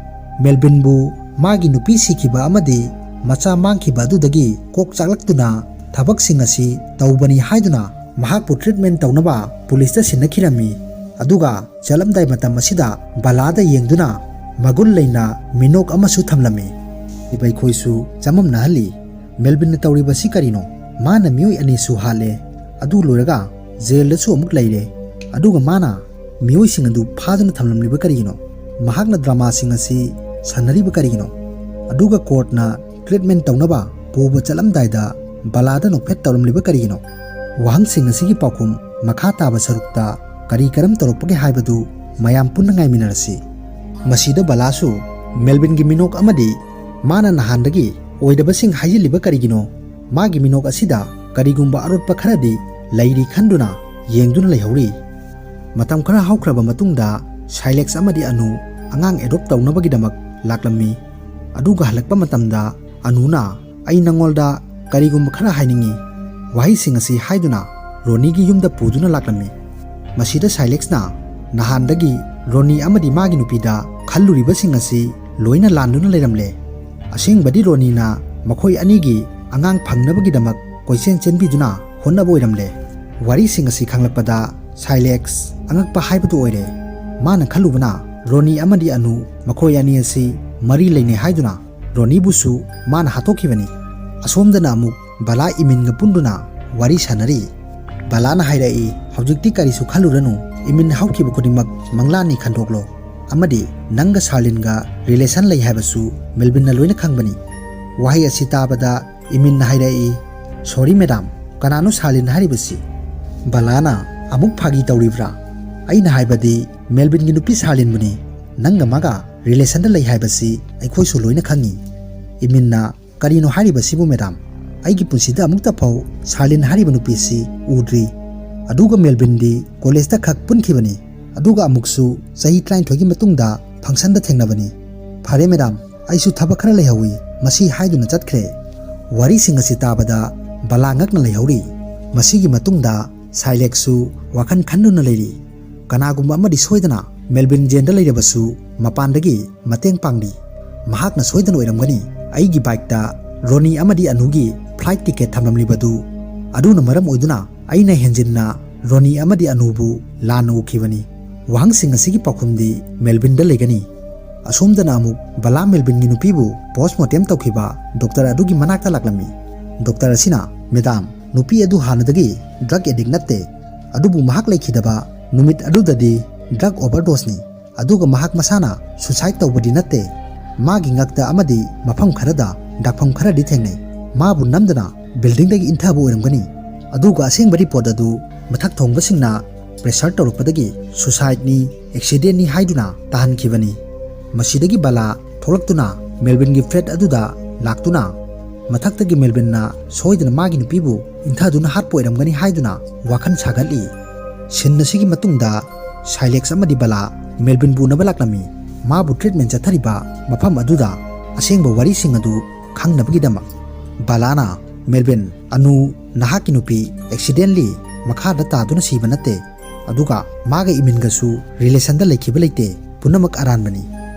Melvin bu magi nupi sikiba amadi macha mangkhiba adudagi kok chaklatuna thabak sing asi tawbani haiduna mahakpu treatment tawnaba police ta sinakhirami aduga chalamdai matam asida balada yengduna magul leina minok amasu thamlami ibai khoisu chamam nahali Melvin na tawriba si karino mana miyoi ani su hale adu loraga jail da su amuk leire aduga mana miyoi sing adu phaduna thamlamliba karino mahakna drama sing asi sanariba karino aduga court na treatment tawnaba poba chalamdai da balada nokphet tawlamliba karino wahang sing asi gi pakhum makha taba sarukta kari karam torokpage haibadu mayam punna ngai minarasi masida balasu Melvin gi minok amadi mana nahandagi oidaba sing hayiliba karigino magi minok asida karigumba arotpa kharadi lairi khanduna yengduna leihori matam khara haukraba matungda Silex amadi anu angang adopt tawnabagi damak laklami aduga halakpa matamda anuna ai nangolda karigumba khara hainingi wahi sing asi haiduna Roni gi yumda puduna laklami ꯃꯁꯤꯗ ꯁꯥꯏꯂꯦꯛꯁꯅ ꯅꯍꯥꯟꯗꯒꯤ ꯔꯣꯅꯤ ꯑꯃꯗꯤ ꯃꯥꯒꯤ ꯅꯨꯄꯤꯗ ꯈꯜꯂꯨꯔꯤꯕꯁꯤꯡ ꯑꯁꯤ ꯂꯣꯏꯅ ꯂꯥꯟꯗꯨꯅ ꯂꯩꯔꯝꯂꯦ꯫ ꯑꯁꯦꯡꯕꯗꯤ ꯔꯣꯅꯤꯅ ꯃꯈꯣꯏ ꯑꯅꯤꯒꯤ ꯑꯉꯥꯡ ꯐꯪꯅꯕꯒꯤꯗꯃꯛ ꯀꯣꯏꯆꯦꯟ ꯆꯦꯟꯕꯤꯗꯨꯅ ꯍꯣꯠꯅꯕ ꯑꯣꯏꯔꯝꯂꯦ꯫ ꯋꯥꯔꯤꯁꯤꯡ ꯑꯁꯤ ꯈꯪꯂꯛꯄꯗ ꯁꯥꯏꯂꯦꯛꯁ ꯑꯉꯛꯄ ꯍꯥꯏꯕꯗꯨ ꯑꯣꯏꯔꯦ꯫ ꯃꯥꯅ ꯈꯜꯂꯨꯕꯅ ꯔꯣꯅꯤ ꯑꯃꯗꯤ ꯑꯅꯨ ꯃꯈꯣꯏ ꯑꯅꯤ ꯑꯁꯤ ꯃꯔꯤ ꯂꯩꯅꯩ ꯍꯥꯏꯗꯨꯅ ꯔꯣꯅꯤꯕꯨꯁꯨ ꯃꯥꯅ ꯍꯥꯠꯇꯣꯛꯈꯤꯕꯅꯤ꯫ ꯑꯁꯣꯝꯗꯅ ꯑꯃꯨꯛ ꯕꯂꯥ ꯏꯃꯤꯟꯒ ꯄꯨꯟꯗꯨꯅ ꯋꯥꯔꯤ ꯁꯥꯟꯅꯔꯤ꯫ ꯕꯂꯥꯅ ꯍꯥꯏꯔꯛꯏ, ꯍꯧꯖꯤꯛꯇꯤ ꯀꯔꯤꯁꯨ ꯈꯜꯂꯨꯔꯅꯨ, ꯏꯃꯤꯟ ꯍꯧꯈꯤꯕ ꯈꯨꯗꯤꯡꯃꯛ ꯃꯪꯂꯥꯟꯅꯤ ꯈꯟꯗꯣꯛꯂꯣ, ꯑꯃꯗꯤ ꯅꯪꯒ ꯁꯥꯔꯂꯤꯟꯒ ꯔꯤꯂꯦꯁꯟ ꯂꯩ ꯍꯥꯏꯕꯁꯨ ꯃꯦꯜꯕꯤꯟꯅ ꯂꯣꯏꯅ ꯈꯪꯕꯅꯤ꯫ ꯋꯥꯍꯩ ꯑꯁꯤ ꯇꯥꯕꯗ ꯏꯃꯤꯟꯅ ꯍꯥꯏꯔꯛꯏ, ꯁꯣꯔꯤ ꯃꯦꯗꯥꯝ, ꯀꯅꯥꯅꯣ ꯁꯥꯔꯂꯤꯟ ꯍꯥꯏꯔꯤꯕꯁꯤ? ꯕꯂꯥꯅ ꯑꯃꯨꯛ ꯐꯥꯒꯤ ꯇꯧꯔꯤꯕ꯭ꯔꯥ? ꯑꯩꯅ ꯍꯥꯏꯕꯗꯤ ꯃꯦꯜꯕꯤꯟꯒꯤ ꯅꯨꯄꯤ ꯁꯥꯔꯂꯤꯟꯕꯨꯅꯤ꯫ ꯅꯪꯒ ꯃꯥꯒ ꯔꯤꯂꯦꯁꯟꯗ ꯂꯩ ꯍꯥꯏꯕꯁꯤ ꯑꯩꯈꯣꯏꯁꯨ ꯂꯣꯏꯅ ꯈꯪꯉꯤ꯫ ꯏꯃꯤꯟꯅ, ꯀꯔꯤꯅꯣ ꯍꯥꯏꯔꯤꯕꯁꯤꯕꯨ ꯃꯦꯗꯥꯝ? ꯑꯩꯒꯤ ꯄꯨꯟꯁꯤꯗ ꯑꯃꯨꯛꯇ ꯐꯥꯎ ꯁꯥꯔꯂꯤꯟ ꯍꯥꯏꯔꯤꯕ ꯅꯨꯄꯤꯁꯤ ꯎꯗ꯭ꯔꯤ꯫ ꯑꯗꯨꯒ ꯃꯦꯜꯕꯤꯟꯗꯤ ꯀꯣꯂꯦꯖꯇ ꯈꯛ ꯄꯨꯟꯈꯤꯕꯅꯤ, ꯑꯗꯨꯒ ꯑꯃꯨꯛꯁꯨ ꯆꯍꯤ 23ꯒꯤ ꯃꯇꯨꯡꯗ ꯐꯪꯁꯟꯗ ꯊꯦꯡꯅꯕꯅꯤ꯫ ꯐꯔꯦ ꯃꯦꯗꯥꯝ, ꯑꯩꯁꯨ ꯊꯕꯛ ꯈꯔ ꯂꯩꯍꯧꯏ, ꯃꯁꯤ ꯍꯥꯏꯗꯨꯅ ꯆꯠꯈ꯭ꯔꯦ꯫ ꯋꯥꯔꯤꯁꯤꯡ ꯑꯁꯤ ꯇꯥꯕꯗ ꯕꯂꯥ ꯉꯛꯅ ꯂꯩꯍꯧꯔꯤ꯫ ꯃꯁꯤꯒꯤ ꯃꯇꯨꯡꯗ ꯁꯥꯏꯂꯦꯛꯁꯨ ꯋꯥꯈꯜ ꯈꯟꯗꯨꯅ ꯂꯩꯔꯤ꯫ ꯀꯅꯥꯒꯨꯝꯕ ꯑꯃꯗꯤ ꯁꯣꯏꯗꯅ ꯃꯦꯜꯕꯤꯟ ꯖꯦꯟꯗ ꯂꯩꯔꯕꯁꯨ ꯃꯄꯥꯟꯗꯒꯤ ꯃꯇꯦꯡ ꯄꯥꯡꯂꯤ꯫ ꯃꯍꯥꯛꯅ ꯁꯣꯏꯗꯅ ꯑꯣꯏꯔꯝꯒꯅꯤ ꯑꯩꯒꯤ ꯕꯥꯏꯛꯇ ꯔꯣꯅꯤ ꯑꯃꯗꯤ ꯑꯅꯨꯒꯤ ꯐ꯭ꯂꯥꯏꯠ ꯇꯤꯀꯦꯠ ꯊꯝꯂꯝꯂꯤꯕꯗꯨ꯫ ꯑꯗꯨꯅ ꯃꯔꯝ ꯑꯣꯏꯗꯨꯅ ꯑꯩꯅ ꯍꯦꯟꯖꯤꯟꯅ ꯔꯣꯅꯤ ꯑꯃꯗꯤ ꯑꯅꯨꯕꯨ ꯂꯥꯟꯅ ꯎꯈꯤꯕꯅꯤ꯫ ꯋꯥꯍꯪꯁꯤꯡ ꯑꯁꯤꯒꯤ ꯄꯥꯎꯈꯨꯝꯗꯤ ꯃꯦꯜꯕꯤꯟꯗ ꯂꯩꯒꯅꯤ꯫ ꯑꯁꯣꯝꯗꯅ ꯑꯃꯨꯛ ꯕꯂꯥ ꯃꯦꯜꯕꯤꯟꯒꯤ ꯅꯨꯄꯤꯕꯨ ꯄꯣꯁꯃꯣꯔꯇꯦꯝ ꯇꯧꯈꯤꯕ ꯗꯣꯛꯇꯔ ꯑꯗꯨꯒꯤ ꯃꯅꯥꯛꯇ ꯂꯥꯛꯂꯝꯃꯤ꯫ ꯗꯣꯛꯇꯔ ꯑꯁꯤꯅ, ꯃꯦꯗꯥꯝ, ꯅꯨꯄꯤ ꯑꯗꯨ ꯍꯥꯟꯅꯗꯒꯤ ꯗ꯭ꯔꯒ ꯑꯦꯗꯤꯛ ꯅꯠꯇꯦ, ꯑꯗꯨꯕꯨ ꯃꯍꯥꯛ ꯂꯩꯈꯤꯗꯕ ꯅꯨꯃꯤꯠ ꯑꯗꯨꯗꯗꯤ ꯗ꯭ꯔꯒ ꯑꯣꯚꯔꯗꯣꯁꯅꯤ, ꯑꯗꯨꯒ ꯃꯍꯥꯛ ꯃꯁꯥꯅ ꯁꯨꯁꯥꯏꯗ ꯇꯧꯕꯗꯤ ꯅꯠꯇꯦ꯫ ꯃꯥꯒꯤ ꯉꯛꯇ ꯑꯃꯗꯤ ꯃꯐꯝ ꯈꯔꯗ ꯗꯥꯛꯐꯝ ꯈꯔꯗꯤ ꯊꯦꯡꯅꯩ꯫ ꯃꯥꯕꯨ ꯅꯝꯗꯅ ꯕꯤꯜꯗꯤꯡꯗꯒꯤ ꯏꯟꯊꯕ ꯑꯣꯏꯔꯝꯒꯅꯤ꯫ ꯑꯗꯨꯒ ꯑꯁꯦꯡꯕ ꯔꯤꯄꯣꯔꯠ ꯑꯗꯨ ꯃꯊꯛ ꯊꯣꯡꯕꯁꯤꯡꯅ ꯄ꯭ꯔꯦꯁꯔ ꯇꯧꯔꯛꯄꯗꯒꯤ ꯁꯨꯁꯥꯏꯗꯅꯤ, ꯑꯦꯛꯁꯤꯗꯦꯟꯅꯤ ꯍꯥꯏꯗꯨꯅ ꯇꯥꯍꯟꯈꯤꯕꯅꯤ꯫ ꯃꯁꯤꯗꯒꯤ ꯕꯂꯥ ꯊꯣꯛꯂꯛꯇꯨꯅ ꯃꯦꯜꯕꯤꯟꯒꯤ ꯐ꯭ꯂꯦꯠ ꯑꯗꯨꯗ ꯂꯥꯛꯇꯨꯅ ꯃꯊꯛꯇꯒꯤ ꯃꯦꯜꯕꯤꯟꯅ ꯁꯣꯏꯗꯅ ꯃꯥꯒꯤ ꯅꯨꯄꯤꯕꯨ ꯏꯟꯊꯗꯨꯅ ꯍꯥꯠꯄ ꯑꯣꯏꯔꯝꯒꯅꯤ ꯍꯥꯏꯗꯨꯅ ꯋꯥꯈꯜ ꯁꯥꯒꯠꯂꯤ꯫ ꯁꯤꯟ ꯑꯁꯤꯒꯤ ꯃꯇꯨꯡꯗ ꯁꯥꯏꯂꯦꯛꯁ ꯑꯃꯗꯤ ꯕꯂꯥ ꯃꯦꯜꯕꯤꯟꯕꯨ ꯎꯅꯕ ꯂꯥꯛꯂꯝꯃꯤ꯫ ꯃꯥꯕꯨ ꯇ꯭ꯔꯤꯠꯃꯦꯟ ꯆꯠꯊꯔꯤꯕ ꯃꯐꯝ ꯑꯗꯨꯗ ꯑꯁꯦꯡꯕ ꯋꯥꯔꯤꯁꯤꯡ ꯑꯗꯨ ꯈꯪꯅꯕꯒꯤꯗꯃꯛ꯫ ꯕꯂꯥꯅ, ꯃꯦꯜꯕꯤꯟ, ꯑꯅꯨ ꯅꯍꯥꯛꯀꯤ ꯅꯨꯄꯤ ꯑꯦꯛꯁꯤꯗꯦꯟꯂꯤ ꯃꯈꯥꯗ ꯇꯥꯗꯨꯅ ꯁꯤꯕ ꯅꯠꯇꯦ, ꯑꯗꯨꯒ ꯃꯥꯒ ꯏꯃꯤꯟꯒꯁꯨ ꯔꯤꯂꯦꯁꯟꯗ ꯂꯩꯈꯤꯕ ꯂꯩꯇꯦ, ꯄꯨꯝꯅꯃꯛ ꯑꯔꯥꯟꯕꯅꯤ꯫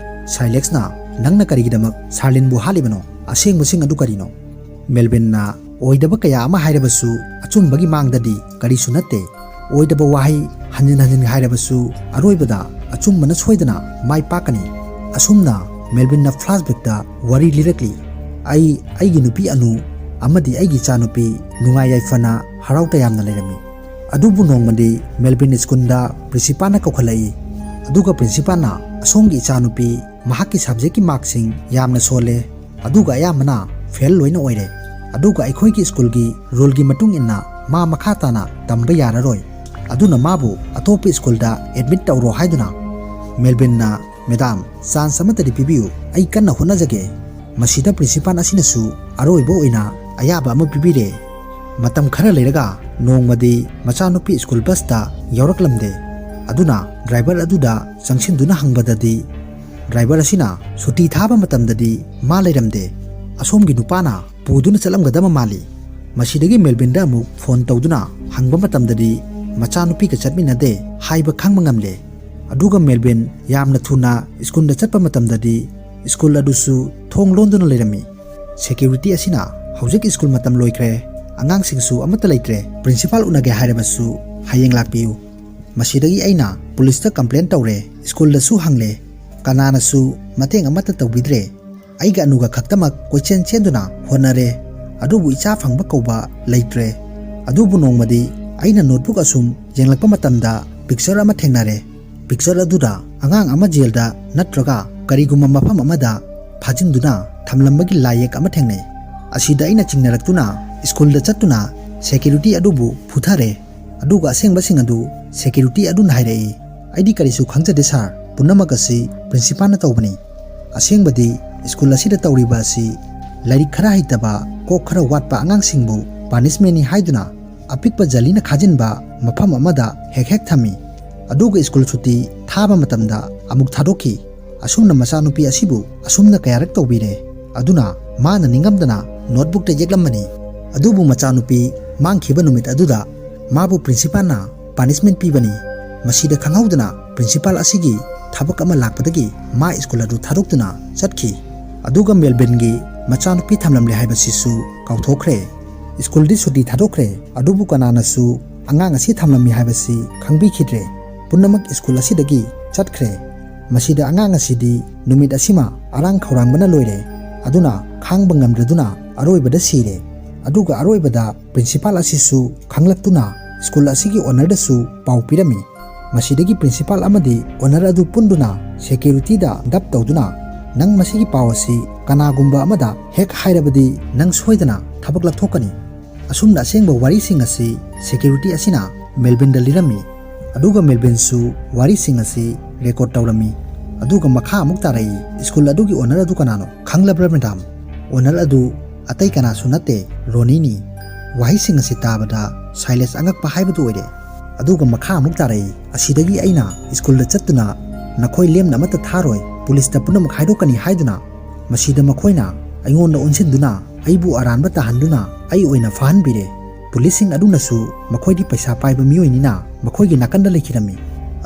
ꯁꯥꯏꯂꯦꯛꯁꯅ, ꯅꯪꯅ ꯀꯔꯤꯒꯤꯗꯃꯛ ꯁꯥꯔꯂꯤꯟꯕꯨ ꯍꯥꯠꯂꯤꯕꯅꯣ? ꯑꯁꯦꯡꯕꯁꯤꯡ ꯑꯗꯨ ꯀꯔꯤꯅೋ? ꯃꯦꯜꯕꯤꯟꯅ, ꯑꯣꯏꯗꯕ ꯀꯌా ꯑꯃ ꯍꯥꯏꯔꯕꯁꯨ ꯑꯆꯨꯝꯕꯒꯤ ꯃꯥꯡꯗꯗꯤ ꯀꯔꯤꯁꯨ ꯅꯠꯇꯦ꯫ ꯑꯣꯏꯗꯕ ꯋꯥꯍꯩ ꯍꯟꯖꯤꯟ ꯍꯟꯖꯤꯟ ꯍꯥꯏꯔꯕꯁꯨ ꯑꯔꯣꯏꯕꯗ ꯑꯆꯨꯝꯕꯅ ꯁꯣꯏꯗꯅ ꯃꯥꯏ ꯄꯥꯛꯀꯅꯤ꯫ ꯑꯁꯨꯝꯅ ꯃꯦꯜꯕꯤꯟꯅ ꯐ꯭ꯂꯥꯁꯕꯦꯛꯇ ꯋꯥꯔꯤ ꯂꯤꯔꯛꯂꯤ꯫ ꯑꯩꯒꯤ ꯅꯨꯄꯤ ꯑꯅꯨ ꯑꯃꯗꯤ ꯑꯩꯒꯤ ꯏꯆꯥꯅꯨꯄꯤ ꯅꯨꯡꯉꯥꯏ ꯌꯥꯏꯐꯅ ꯍꯔꯥꯎ ꯇꯌꯥꯝꯅ ꯂꯩꯔꯝꯃꯤ꯫ ꯑꯗꯨꯕꯨ ꯅꯣꯡꯃꯗꯤ ꯃꯦꯜꯕꯤꯟ ꯁ꯭ꯀꯨꯜꯗ ꯄ꯭ꯔꯤꯟꯁꯤꯄꯥꯜꯅ ꯀꯧꯈꯠꯂꯛꯏ꯫ ꯑꯗꯨꯒ ꯄ꯭ꯔꯤꯟꯁꯤꯄꯥꯜꯅ, ꯑꯁꯣꯝꯒꯤ ꯏꯆꯥꯅꯨꯄꯤ ꯃꯍꯥꯛꯀꯤ ꯁꯕꯖꯦꯛꯀꯤ ꯃꯥꯔꯛꯁꯤꯡ ꯌꯥꯝꯅ ꯁꯣꯜꯂꯦ, ꯑꯗꯨꯒ ꯑꯌꯥꯝꯕꯅ ꯐꯦꯜ ꯂꯣꯏꯅ ꯑꯣꯏꯔꯦ, ꯑꯗꯨꯒ ꯑꯩꯈꯣꯏꯒꯤ ꯁ꯭ꯀꯨꯜꯒꯤ ꯔꯨꯜꯒꯤ ꯃꯇꯨꯡ ꯏꯟꯅ ꯃꯥ ꯃꯈꯥ ꯇꯥꯅ ꯇꯝꯕ ꯌꯥꯔꯔꯣꯏ, ꯑꯗꯨꯅ ꯃꯥꯕꯨ ꯑꯇꯣꯞꯄ ꯁ꯭ꯀꯨꯜꯗ ꯑꯦꯗꯃꯤꯠ ꯇꯧꯔꯣ ꯍꯥꯏꯗꯨꯅ꯫ ꯃꯦꯜꯕꯤꯟꯅ, ꯃꯦꯗꯥꯝ, ꯆꯥꯟꯁ ꯑꯃꯠꯇꯗꯤ ꯄꯤꯕꯤꯌꯨ, ꯑꯩ ꯀꯟꯅ ꯍꯣꯠꯅꯖꯒꯦ꯫ ꯃꯁꯤꯗ ꯄ꯭ꯔꯤꯟꯁꯤꯄꯥꯜ ꯑꯁꯤꯅꯁꯨ ꯑꯔꯣꯏꯕ ꯑꯣꯏꯅ ꯑꯌꯥꯕ ꯑꯃ ꯄꯤꯕꯤꯔꯦ꯫ ꯃꯇꯝ ꯈꯔ ꯂꯩꯔꯒ ꯅꯣꯡꯃꯗꯤ ꯃꯆꯥꯅꯨꯄꯤ ꯁ꯭ꯀꯨꯜ ꯕꯁꯇ ꯌꯥꯎꯔꯛꯂꯝꯗꯦ꯫ ꯑꯗꯨꯅ ꯗ꯭ꯔꯥꯏꯚꯔ ꯑꯗꯨꯗ ꯆꯪꯁꯤꯟꯗꯨꯅ ꯍꯪꯕꯗꯗꯤ ꯗ꯭ꯔꯥꯏꯚꯔ ꯑꯁꯤꯅ ꯁꯨꯇꯤ ꯊꯥꯕ ꯃꯇꯝꯗꯗꯤ ꯃꯥ ꯂꯩꯔꯝꯗꯦ, ꯑꯁꯣꯝꯒꯤ ꯅꯨꯄꯥꯅ ꯄꯨꯗꯨꯅ ꯆꯠꯂꯝꯒꯗꯕ ꯃꯥꯜꯂꯤ꯫ ꯃꯁꯤꯗꯒꯤ ꯃꯦꯜꯕꯤꯟꯗ ꯑꯃꯨꯛ ꯐꯣꯟ ꯇꯧꯗꯨꯅ ꯍꯪꯕ ꯃꯇꯝꯗꯗꯤ ꯃꯆꯥꯅꯨꯄꯤꯒ ꯆꯠꯃꯤꯟꯅꯗꯦ ꯍꯥꯏꯕ ꯈꯪꯕ ꯉꯝꯂꯦ꯫ ꯑꯗꯨꯒ ꯃꯦꯜꯕꯤꯟ ꯌꯥꯝꯅ ꯊꯨꯅ ꯁ꯭ꯀꯨꯜꯗ ꯆꯠꯄ ꯃꯇꯝꯗꯗꯤ ꯁ꯭ꯀꯨꯜ ꯑꯗꯨꯁꯨ ꯊꯣꯡ ꯂꯣꯟꯗꯨꯅ ꯂꯩꯔꯝꯃꯤ꯫ ꯁꯦꯀ꯭ꯌꯨꯔꯤꯇꯤ ꯑꯁꯤꯅ, ꯍꯧꯖꯤꯛ ꯁ꯭ꯀꯨꯜ ꯃꯇꯝ ꯂꯣꯏꯈ꯭ꯔꯦ, ꯑꯉꯥꯡꯁꯤꯡꯁꯨ ꯑꯃꯠꯇ ꯂꯩꯇ꯭ꯔꯦ, ꯄ꯭ꯔꯤꯟꯁꯤꯄꯥꯜ ꯎꯅꯒꯦ ꯍꯥꯏꯔꯕꯁꯨ ꯍꯌꯦꯡ ꯂꯥꯛꯄꯤꯌꯨ꯫ ꯃꯁꯤꯗꯒꯤ ꯑꯩꯅ ꯄꯨꯂꯤꯁꯇ ꯀꯝꯄ꯭ꯂꯦꯟ ꯇꯧꯔꯦ, ꯁ꯭ꯀꯨꯜꯗꯁꯨ ꯍꯪꯂꯦ, ꯀꯅꯥꯅꯁꯨ ꯃꯇꯦꯡ ꯑꯃꯠꯇ ꯇꯧꯕꯤꯗ꯭ꯔꯦ꯫ ꯑꯩꯒ ꯑꯅꯨꯒ ꯈꯛꯇꯃꯛ ꯀꯣꯏꯆꯦꯟ ꯆꯦꯟꯗꯨꯅ ꯍꯣꯠꯅꯔꯦ, ꯑꯗꯨꯕꯨ ꯏꯆꯥ ꯐꯪꯕ ꯀꯧꯕ ꯂꯩꯇ꯭ꯔꯦ꯫ ꯑꯗꯨꯕꯨ ꯅꯣꯡꯃꯗꯤ ꯑꯩꯅ ꯅꯣꯠꯕꯨꯛ ꯑꯁꯨꯝ ꯌꯦꯡꯂꯛꯄ ꯃꯇꯝꯗ ꯄꯤꯛꯆꯔ ꯑꯃ ꯊꯦꯡꯅꯔꯦ꯫ ꯄꯤꯛꯆꯔ ꯑꯗꯨꯗ ꯑꯉꯥꯡ ꯑꯃ ꯖꯦꯜꯗ ꯅꯠꯇ꯭ꯔꯒ ꯀꯔꯤꯒꯨꯝꯕ ꯃꯐꯝ ꯑꯃꯗ ꯐꯥꯖꯤꯟꯗꯨꯅ ꯊꯝꯂꯝꯕꯒꯤ ꯂꯥꯏꯌꯦꯛ ꯑꯃ ꯊꯦꯡꯅꯩ꯫ ꯑꯁꯤꯗ ꯑꯩꯅ ꯆꯤꯡꯅꯔꯛꯇꯨꯅ ꯁ꯭ꯀꯨꯜꯗ ꯆꯠꯇꯨꯅ ꯁꯦꯀ꯭ꯌꯨꯔꯤꯇꯤ ꯑꯗꯨꯕꯨ ꯐꯨꯊꯔꯦ, ꯑꯗꯨꯒ ꯑꯁꯦꯡꯕꯁꯤꯡ ꯑꯗꯨ ꯁꯦꯀ꯭ꯌꯨꯔꯤꯇꯤ ꯑꯗꯨꯅ ꯍꯥꯏꯔꯛꯏ꯫ ꯑꯩꯗꯤ ꯀꯔꯤꯁꯨ ꯈꯪꯖꯗꯦ ꯁꯥꯔ, ꯄꯨꯝꯅꯃꯛ ꯑꯁꯤ ꯄ꯭ꯔꯤꯟꯁꯤꯄꯥꯜꯅ ꯇꯧꯕꯅꯤ꯫ ꯑꯁꯦꯡꯕꯗꯤ ꯁ꯭ꯀꯨꯜ ꯑꯁꯤꯗ ꯇꯧꯔꯤꯕ ꯑꯁꯤ ꯂꯥꯏꯔꯤꯛ ꯈꯔ ꯍꯩꯇꯕ, ꯀꯣꯛ ꯈꯔ ꯋꯥꯠꯄ ꯑꯉꯥꯡꯁꯤꯡꯕꯨ ꯄꯥꯅꯤꯁꯃꯦꯟꯅꯤ ꯍꯥꯏꯗꯨꯅ ꯑꯄꯤꯛꯄ ꯖꯂꯤꯅ ꯈꯥꯖꯤꯟꯕ ꯃꯐꯝ ꯑꯃꯗ ꯍꯦꯛ ꯊꯝꯃꯤ, ꯑꯗꯨꯒ ꯁ꯭ꯀꯨꯜ ꯁꯨꯇꯤ ꯊꯥꯕ ꯃꯇꯝꯗ ꯑꯃꯨꯛ ꯊꯥꯗꯣꯛꯈꯤ꯫ ꯑꯁꯨꯝꯅ ꯃꯆꯥꯅꯨꯄꯤ ꯑꯁꯤꯕꯨ ꯑꯁꯨꯝꯅ ꯀꯌꯥꯔꯛ ꯇꯧꯕꯤꯔꯦ, ꯑꯗꯨꯅ ꯃꯥꯅ ꯅꯤꯡꯉꯝꯗꯅ ꯅꯣꯠꯕꯨꯛꯇ ꯌꯦꯛꯂꯝꯕꯅꯤ꯫ ꯑꯗꯨꯕꯨ ꯃꯆꯥꯅꯨꯄꯤ ꯃꯥꯡꯈꯤꯕ ꯅꯨꯃꯤꯠ ꯑꯗꯨꯗ ꯃꯥꯕꯨ ꯄ꯭ꯔꯤꯟꯁꯤꯄꯥꯜꯅ ꯄꯥꯅꯤꯁꯃꯦꯟ ꯄꯤꯕꯅꯤ꯫ ꯃꯁꯤꯗ ꯈꯪꯍꯧꯗꯅ ꯄ꯭ꯔꯤꯟꯁꯤꯄꯥꯜ ꯑꯁꯤꯒꯤ ꯊꯕꯛ ꯑꯃ ꯂꯥꯛꯄꯗꯒꯤ ꯃꯥ ꯁ꯭ꯀꯨꯜ ꯑꯗꯨ ꯊꯥꯗꯣꯛꯇꯨꯅ ꯆꯠꯈꯤ꯫ ꯑꯗꯨꯒ ꯃꯦꯜꯕꯤꯟꯒꯤ ꯃꯆꯥꯅꯨꯄꯤ ꯊꯝꯂꯝꯂꯦ ꯍꯥꯏꯕꯁꯤꯁꯨ ꯀꯥꯎꯊꯣꯛꯈ꯭ꯔꯦ꯫ ꯁ꯭ꯀꯨꯜꯗꯤ ꯁꯨꯇꯤ ꯊꯥꯗꯣꯛꯈ꯭ꯔꯦ, ꯑꯗꯨꯕꯨ ꯀꯅꯥꯅꯁꯨ ꯑꯉꯥꯡ ꯑꯁꯤ ꯊꯝꯂꯝꯃꯤ ꯍꯥꯏꯕꯁꯤ ꯈꯪꯕꯤꯈꯤꯗ꯭ꯔꯦ꯫ ꯄꯨꯝꯅꯃꯛ ꯁ꯭ꯀꯨꯜ ꯑꯁꯤꯗꯒꯤ ꯆꯠꯈ꯭ꯔꯦ꯫ ꯃꯁꯤꯗ ꯑꯉꯥꯡ ꯑꯁꯤꯗꯤ ꯅꯨꯃꯤꯠ ꯑꯁꯤꯃ ꯑꯔꯥꯡ ꯈꯧꯔꯥꯡꯕꯅ ꯂꯣꯏꯔꯦ꯫ ꯑꯗꯨꯅ ꯈꯥꯡꯕ ꯉꯝꯗ꯭ꯔꯗꯨꯅ ꯑꯔꯣꯏꯕꯗ ꯁꯤꯔꯦ꯫ ꯑꯗꯨꯒ ꯑꯔꯣꯏꯕꯗ ꯄ꯭ꯔꯤꯟꯁꯤꯄꯥꯜ ꯑꯁꯤꯁꯨ ꯈꯪꯂꯛꯇꯨꯅ ꯁ꯭ꯀꯨꯜ ꯑꯁꯤꯒꯤ ꯑꯣꯅꯔꯗꯁꯨ ꯄꯥꯎ ꯄꯤꯔꯝꯃꯤ꯫ ꯃꯁꯤꯗꯒꯤ ꯄ꯭ꯔꯤꯟꯁꯤꯄꯥꯜ ꯑꯃꯗꯤ ꯑꯣꯅꯔ ꯑꯗꯨ ꯄꯨꯟꯗꯨꯅ ꯁꯦꯀ꯭ꯌꯨꯔꯤꯇꯤꯗ ꯗꯞ ꯇꯧꯗꯨꯅ ꯅꯪ ꯃꯁꯤꯒꯤ ꯄꯥꯎ ꯑꯁꯤ ꯀꯅꯥꯒꯨꯝꯕ ꯑꯃꯗ ꯍꯦꯛ ꯍꯥꯏꯔꯕꯗꯤ ꯅꯪ ꯁꯣꯏꯗꯅ ꯊꯕꯛ ꯂꯧꯊꯣꯛꯀꯅꯤ꯫ ꯑꯁꯨꯝꯅ ꯑꯁꯦꯡꯕ ꯋꯥꯔꯤꯁꯤꯡ ꯑꯁꯤ ꯁꯦꯀ꯭ꯌꯨꯔꯤꯇꯤ ꯑꯁꯤꯅ ꯃꯦꯜꯕꯤꯟꯗ ꯂꯤꯔꯝꯃꯤ꯫ ꯑꯗꯨꯒ ꯃꯦꯜꯕꯤꯟꯁꯨ ꯋꯥꯔꯤꯁꯤꯡ ꯑꯁꯤ ꯔꯦꯀꯣꯔꯗ ꯇꯧꯔꯝꯃꯤ꯫ ꯑꯗꯨꯒ ꯃꯈꯥ ꯑꯃꯨꯛ ꯇꯥꯔꯛꯏ, ꯁ꯭ꯀꯨꯜ ꯑꯗꯨꯒꯤ ꯑꯣꯅꯔ ꯑꯗꯨ ꯀꯅꯥꯅꯣ ꯈꯪꯂꯕ꯭ꯔꯥ ꯃꯦꯗꯥꯝ? ꯑꯣꯅꯔ ꯑꯗꯨ ꯑꯇꯩ ꯀꯅꯥꯁꯨ ꯅꯠꯇꯦ, ꯔꯣꯅꯤꯅꯤ꯫ ꯋꯥꯍꯩꯁꯤꯡ ꯑꯁꯤ ꯇꯥꯕꯗ ꯁꯥꯏꯂꯦꯟꯁ ꯑꯉꯛꯄ ꯍꯥꯏꯕꯗꯨ ꯑꯣꯏꯔꯦ꯫ ꯑꯗꯨꯒ ꯃꯈꯥ ꯑꯃꯨꯛ ꯇꯥꯔꯛꯏ, ꯑꯁꯤꯗꯒꯤ ꯑꯩꯅ ꯁ꯭ꯀꯨꯜꯗ ꯆꯠꯇꯨꯅ ꯅꯈꯣꯏ ꯂꯦꯝꯅ ꯑꯃꯠꯇ ꯊꯥꯔꯣꯏ, ꯄꯨꯂꯤꯁꯇ ꯄꯨꯝꯅꯃꯛ ꯍꯥꯏꯗꯣꯛꯀꯅꯤ ꯍꯥꯏꯗꯨꯅ ꯃꯁꯤꯗ ꯃꯈꯣꯏꯅ ꯑꯩꯉꯣꯟꯗ ꯑꯣꯟꯁꯤꯟꯗꯨꯅ ꯑꯩꯕꯨ ꯑꯔꯥꯟꯕ ꯇꯥꯍꯟꯗꯨꯅ ꯑꯩ ꯑꯣꯏꯅ ꯐꯥꯍꯟꯕꯤꯔꯦ꯫ ꯄꯨꯂꯤꯁꯁꯤꯡ ꯑꯗꯨꯅꯁꯨ ꯃꯈꯣꯏꯗꯤ ꯄꯩꯁꯥ ꯄꯥꯏꯕ ꯃꯤꯑꯣꯏꯅꯤꯅ ꯃꯈꯣꯏꯒꯤ ꯅꯥꯀꯟꯗ ꯂꯩꯈꯤꯔꯝꯃꯤ꯫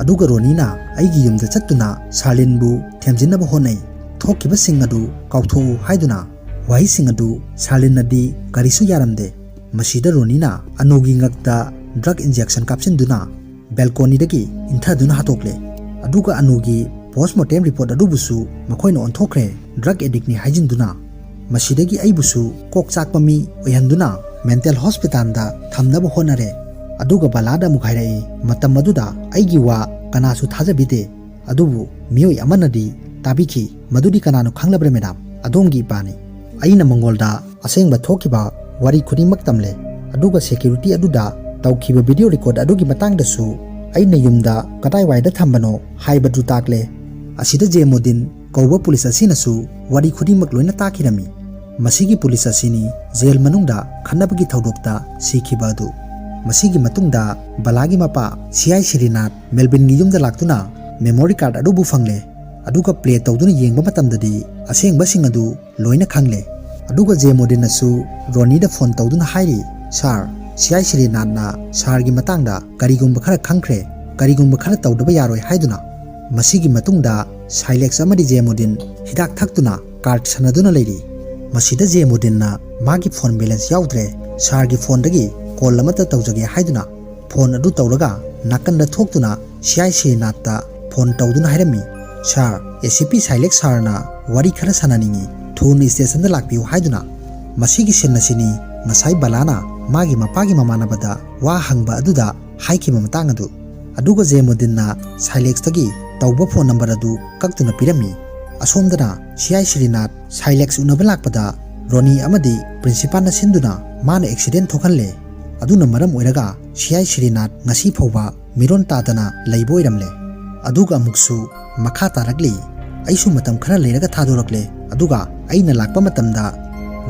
ꯑꯗꯨꯒ ꯔꯣꯅꯤꯅ ꯑꯩꯒꯤ ꯌꯨꯝꯗ ꯆꯠꯇꯨꯅ ꯁꯥꯔꯂꯤꯟꯕꯨ ꯊꯦꯝꯖꯤꯟꯅꯕ ꯍꯣꯠꯅꯩ, ꯊꯣꯛꯈꯤꯕꯁꯤꯡ ꯑꯗꯨ ꯀꯥꯎꯊꯣꯛꯎ ꯍꯥꯏꯗꯨꯅ꯫ ꯋꯥꯍꯩꯁꯤꯡ ꯑꯗꯨ ꯁꯥꯔꯂꯤꯟꯅꯗꯤ ꯀꯔꯤꯁꯨ ꯌꯥꯔꯝꯗꯦ꯫ ꯃꯁꯤꯗ ꯔꯣꯅꯤꯅ ꯑꯅꯨꯒꯤ ꯉꯛꯇ ꯗ꯭ꯔꯒ ꯏꯟꯖꯦꯛꯁꯟ ꯀꯥꯞꯁꯤꯟꯗꯨꯅ ꯕꯦꯜꯀꯣꯅꯤꯗꯒꯤ ꯏꯟꯊꯗꯨꯅ ꯍꯥꯠꯇꯣꯛꯂꯦ꯫ ꯑꯗꯨꯒ ꯑꯅꯨꯒꯤ ꯄꯣꯁꯃꯣꯔꯇꯦꯝ ꯔꯤꯄꯣꯔꯠ ꯑꯗꯨꯕꯨꯁꯨ ꯃꯈꯣꯏꯅ ꯑꯣꯟꯊꯣꯛꯈ꯭ꯔꯦ, ꯗ꯭ꯔꯒ ꯑꯦꯗꯤꯛꯅꯤ ꯍꯥꯏꯖꯤꯟꯗꯨꯅ꯫ ꯃꯁꯤꯗꯒꯤ ꯑꯩꯕꯨꯁꯨ ꯀꯣꯛ ꯆꯥꯛꯄ ꯃꯤ ꯑꯣꯏꯍꯟꯗꯨꯅ ꯃꯦꯟꯇꯦꯜ ꯍꯣꯁꯄꯤꯇꯥꯜꯗ ꯊꯝꯅꯕ ꯍꯣꯠꯅꯔꯦ꯫ ꯑꯗꯨꯒ ꯕꯂꯥꯗ ꯑꯃꯨꯛ ꯍꯥꯏꯔꯛꯏ, ꯃꯇꯝ ꯑꯗꯨꯗ ꯑꯩꯒꯤ ꯋꯥ ꯀꯅꯥꯁꯨ ꯊꯥꯖꯕꯤꯗꯦ, ꯑꯗꯨꯕꯨ ꯃꯤꯑꯣꯏ ꯑꯃꯅꯗꯤ ꯇꯥꯕꯤꯈꯤ꯫ ꯃꯗꯨꯗꯤ ꯀꯅꯥꯅꯣ ꯈꯪꯂꯕ꯭ꯔꯥ ꯃꯦꯗꯥꯝ? ꯑꯗꯣꯝꯒꯤ ꯏꯄꯥꯅꯤ꯫ ꯑꯩꯅ ꯃꯉꯣꯟꯗ ꯑꯁꯦꯡꯕ ꯊꯣꯛꯈꯤꯕ ꯋꯥꯔꯤ ꯈꯨꯗꯤꯡꯃꯛ ꯇꯝꯂꯦ꯫ ꯑꯗꯨꯒ ꯁꯦꯀ꯭ꯌꯨꯔꯤꯇꯤ ꯑꯗꯨꯗ ꯇꯧꯈꯤꯕ ꯚꯤꯗꯤꯑꯣ ꯔꯦꯀꯣꯔꯗ ꯑꯗꯨꯒꯤ ꯃꯇꯥꯡꯗꯁꯨ ꯑꯩꯅ ꯌꯨꯝꯗ ꯀꯗꯥꯏꯋꯥꯏꯗ ꯊꯝꯕꯅꯣ ꯍꯥꯏꯕꯗꯨ ꯇꯥꯛꯂꯦ꯫ ꯑꯁꯤꯗ ꯖꯦꯃꯨꯗꯤꯟ ꯀꯧꯕ ꯄꯨꯂꯤꯁ ꯑꯁꯤꯅꯁꯨ ꯋꯥꯔꯤ ꯈꯨꯗꯤꯡꯃꯛ ꯂꯣꯏꯅ ꯇꯥꯈꯤꯔꯝꯃꯤ꯫ ꯃꯁꯤꯒꯤ ꯄꯨꯂꯤꯁ ꯑꯁꯤꯅꯤ ꯖꯦꯜ ꯃꯅꯨꯡꯗ ꯈꯠꯅꯕꯒꯤ ꯊꯧꯗꯣꯛꯇ ꯁꯤꯈꯤꯕ ꯑꯗꯨ꯫ ꯃꯁꯤꯒꯤ ꯃꯇꯨꯡꯗ ꯕꯂꯥꯒꯤ ꯃꯄꯥ ꯁꯤ.ꯑꯥꯏ. ꯁ꯭ꯔꯤꯅꯥꯊ ꯃꯦꯜꯕꯤꯟꯒꯤ ꯌꯨꯝꯗ ꯂꯥꯛꯇꯨꯅ ꯃꯦꯃꯣꯔꯤ ꯀꯥꯔꯗ ꯑꯗꯨꯕꯨ ꯐꯪꯂꯦ꯫ ꯑꯗꯨꯒ ꯄ꯭ꯂꯦ ꯇꯧꯗꯨꯅ ꯌꯦꯡꯕ ꯃꯇꯝꯗꯗꯤ ꯑꯁꯦꯡꯕꯁꯤꯡ ꯑꯗꯨ ꯂꯣꯏꯅ ꯈꯪꯂꯦ꯫ ꯑꯗꯨꯒ ꯖꯦꯃꯨꯗꯤꯟꯅꯁꯨ ꯔꯣꯅꯤꯗ ꯐꯣꯟ ꯇꯧꯗꯨꯅ ꯍꯥꯏꯔꯤ, ꯁꯥꯔ, ꯁꯤ.ꯑꯥꯏ. ꯁ꯭ꯔꯤꯅꯥꯊꯅ ꯁꯥꯔꯒꯤ ꯃꯇꯥꯡꯗ ꯀꯔꯤꯒꯨꯝꯕ ꯈꯔ ꯈꯪꯈ꯭ꯔꯦ, ꯀꯔꯤꯒꯨꯝꯕ ꯈꯔ ꯇꯧꯗꯕ ꯌꯥꯔꯣꯏ ꯍꯥꯏꯗꯨꯅ꯫ ꯃꯁꯤꯒꯤ ꯃꯇꯨꯡꯗ ꯁꯥꯏꯂꯦꯛꯁ ꯑꯃꯗꯤ ꯖꯦꯃꯨꯗꯤꯟ ꯍꯤꯗꯥꯛ ꯊꯛꯇꯨꯅ ꯀꯥꯔꯗ ꯁꯥꯟꯅꯗꯨꯅ ꯂꯩꯔꯤ꯫ ꯃꯁꯤꯗ ꯖꯦꯃꯨꯗꯤꯟꯅ ꯃꯥꯒꯤ ꯐꯣꯟ ꯕꯦꯂꯦꯟꯁ ꯌꯥꯎꯗ꯭ꯔꯦ, ꯁꯥꯔꯒꯤ ꯐꯣꯟꯗꯒꯤ ꯀꯣꯜ ꯑꯃꯠꯇ ꯇꯧꯖꯒꯦ ꯍꯥꯏꯗꯨꯅ ꯐꯣꯟ ꯑꯗꯨ ꯇꯧꯔꯒ ꯅꯥꯀꯟꯗ ꯊꯣꯛꯇꯨꯅ ꯁꯤ.ꯑꯥꯏ. ꯁ꯭ꯔꯤꯅꯥꯊꯇ ꯐꯣꯟ ꯇꯧꯗꯨꯅ ꯍꯥꯏꯔꯝꯃꯤ, ꯁꯥꯔ, ꯑꯦ.ꯁꯤ.ꯄꯤ. ꯁꯥꯏꯂꯦꯛꯁ ꯁꯥꯔꯅ ꯋꯥꯔꯤ ꯈꯔ ꯁꯥꯟꯅꯅꯤꯡꯉꯤ, ꯊꯨꯅ ꯁ꯭ꯇꯦꯁꯟꯗ ꯂꯥꯛꯄꯤꯌꯨ ꯍꯥꯏꯗꯨꯅ꯫ ꯃꯁꯤꯒꯤ ꯁꯤꯟ ꯑꯁꯤꯅꯤ ꯉꯁꯥꯏ ꯕꯂꯥꯅ ꯃꯥꯒꯤ ꯃꯄꯥꯒꯤ ꯃꯃꯥꯟꯅꯕꯗ ꯋꯥ ꯍꯪꯕ ꯑꯗꯨꯗ ꯍꯥꯏꯈꯤꯕ ꯃꯇꯥꯡ ꯑꯗꯨ꯫ ꯑꯗꯨꯒ ꯖꯦꯃꯨꯗꯤꯟꯅ ꯁꯥꯏꯂꯦꯛꯁꯇꯒꯤ ꯇꯧꯕ ꯐꯣꯟ ꯅꯝꯕꯔ ꯑꯗꯨ ꯀꯛꯇꯨꯅ ꯄꯤꯔꯝꯃꯤ꯫ ꯑꯁꯣꯝꯗꯅ ꯁꯤ.ꯑꯥꯏ. ꯁ꯭ꯔꯤꯅꯥꯊ ꯁꯥꯏꯂꯦꯛꯁ ꯎꯅꯕ ꯂꯥꯛꯄꯗ ꯔꯣꯅꯤ ꯑꯃꯗꯤ ꯄ꯭ꯔꯤꯟꯁꯤꯄꯥꯜꯅ ꯁꯤꯟꯗꯨꯅ ꯃꯥꯅ ꯑꯦꯛꯁꯤꯗꯦꯟ ꯊꯣꯛꯍꯜꯂꯦ꯫ ꯑꯗꯨꯅ ꯃꯔꯝ ꯑꯣꯏꯔꯒ ꯁꯤ.ꯑꯥꯏ. ꯁ꯭ꯔꯤꯅꯥꯊ ꯉꯁꯤ ꯐꯥꯎꯕ ꯃꯤꯔꯣꯟ ꯇꯥꯗꯅ ꯂꯩꯕ ꯑꯣꯏꯔꯝꯂꯦ꯫ ꯑꯗꯨꯒ ꯑꯃꯨꯛꯁꯨ ꯃꯈꯥ ꯇꯥꯔꯛꯂꯤ, ꯑꯩꯁꯨ ꯃꯇꯝ ꯈꯔ ꯂꯩꯔꯒ ꯊꯥꯗꯣꯔꯛꯂꯦ꯫ ꯑꯗꯨꯒ ꯑꯩꯅ ꯂꯥꯛꯄ ꯃꯇꯝꯗ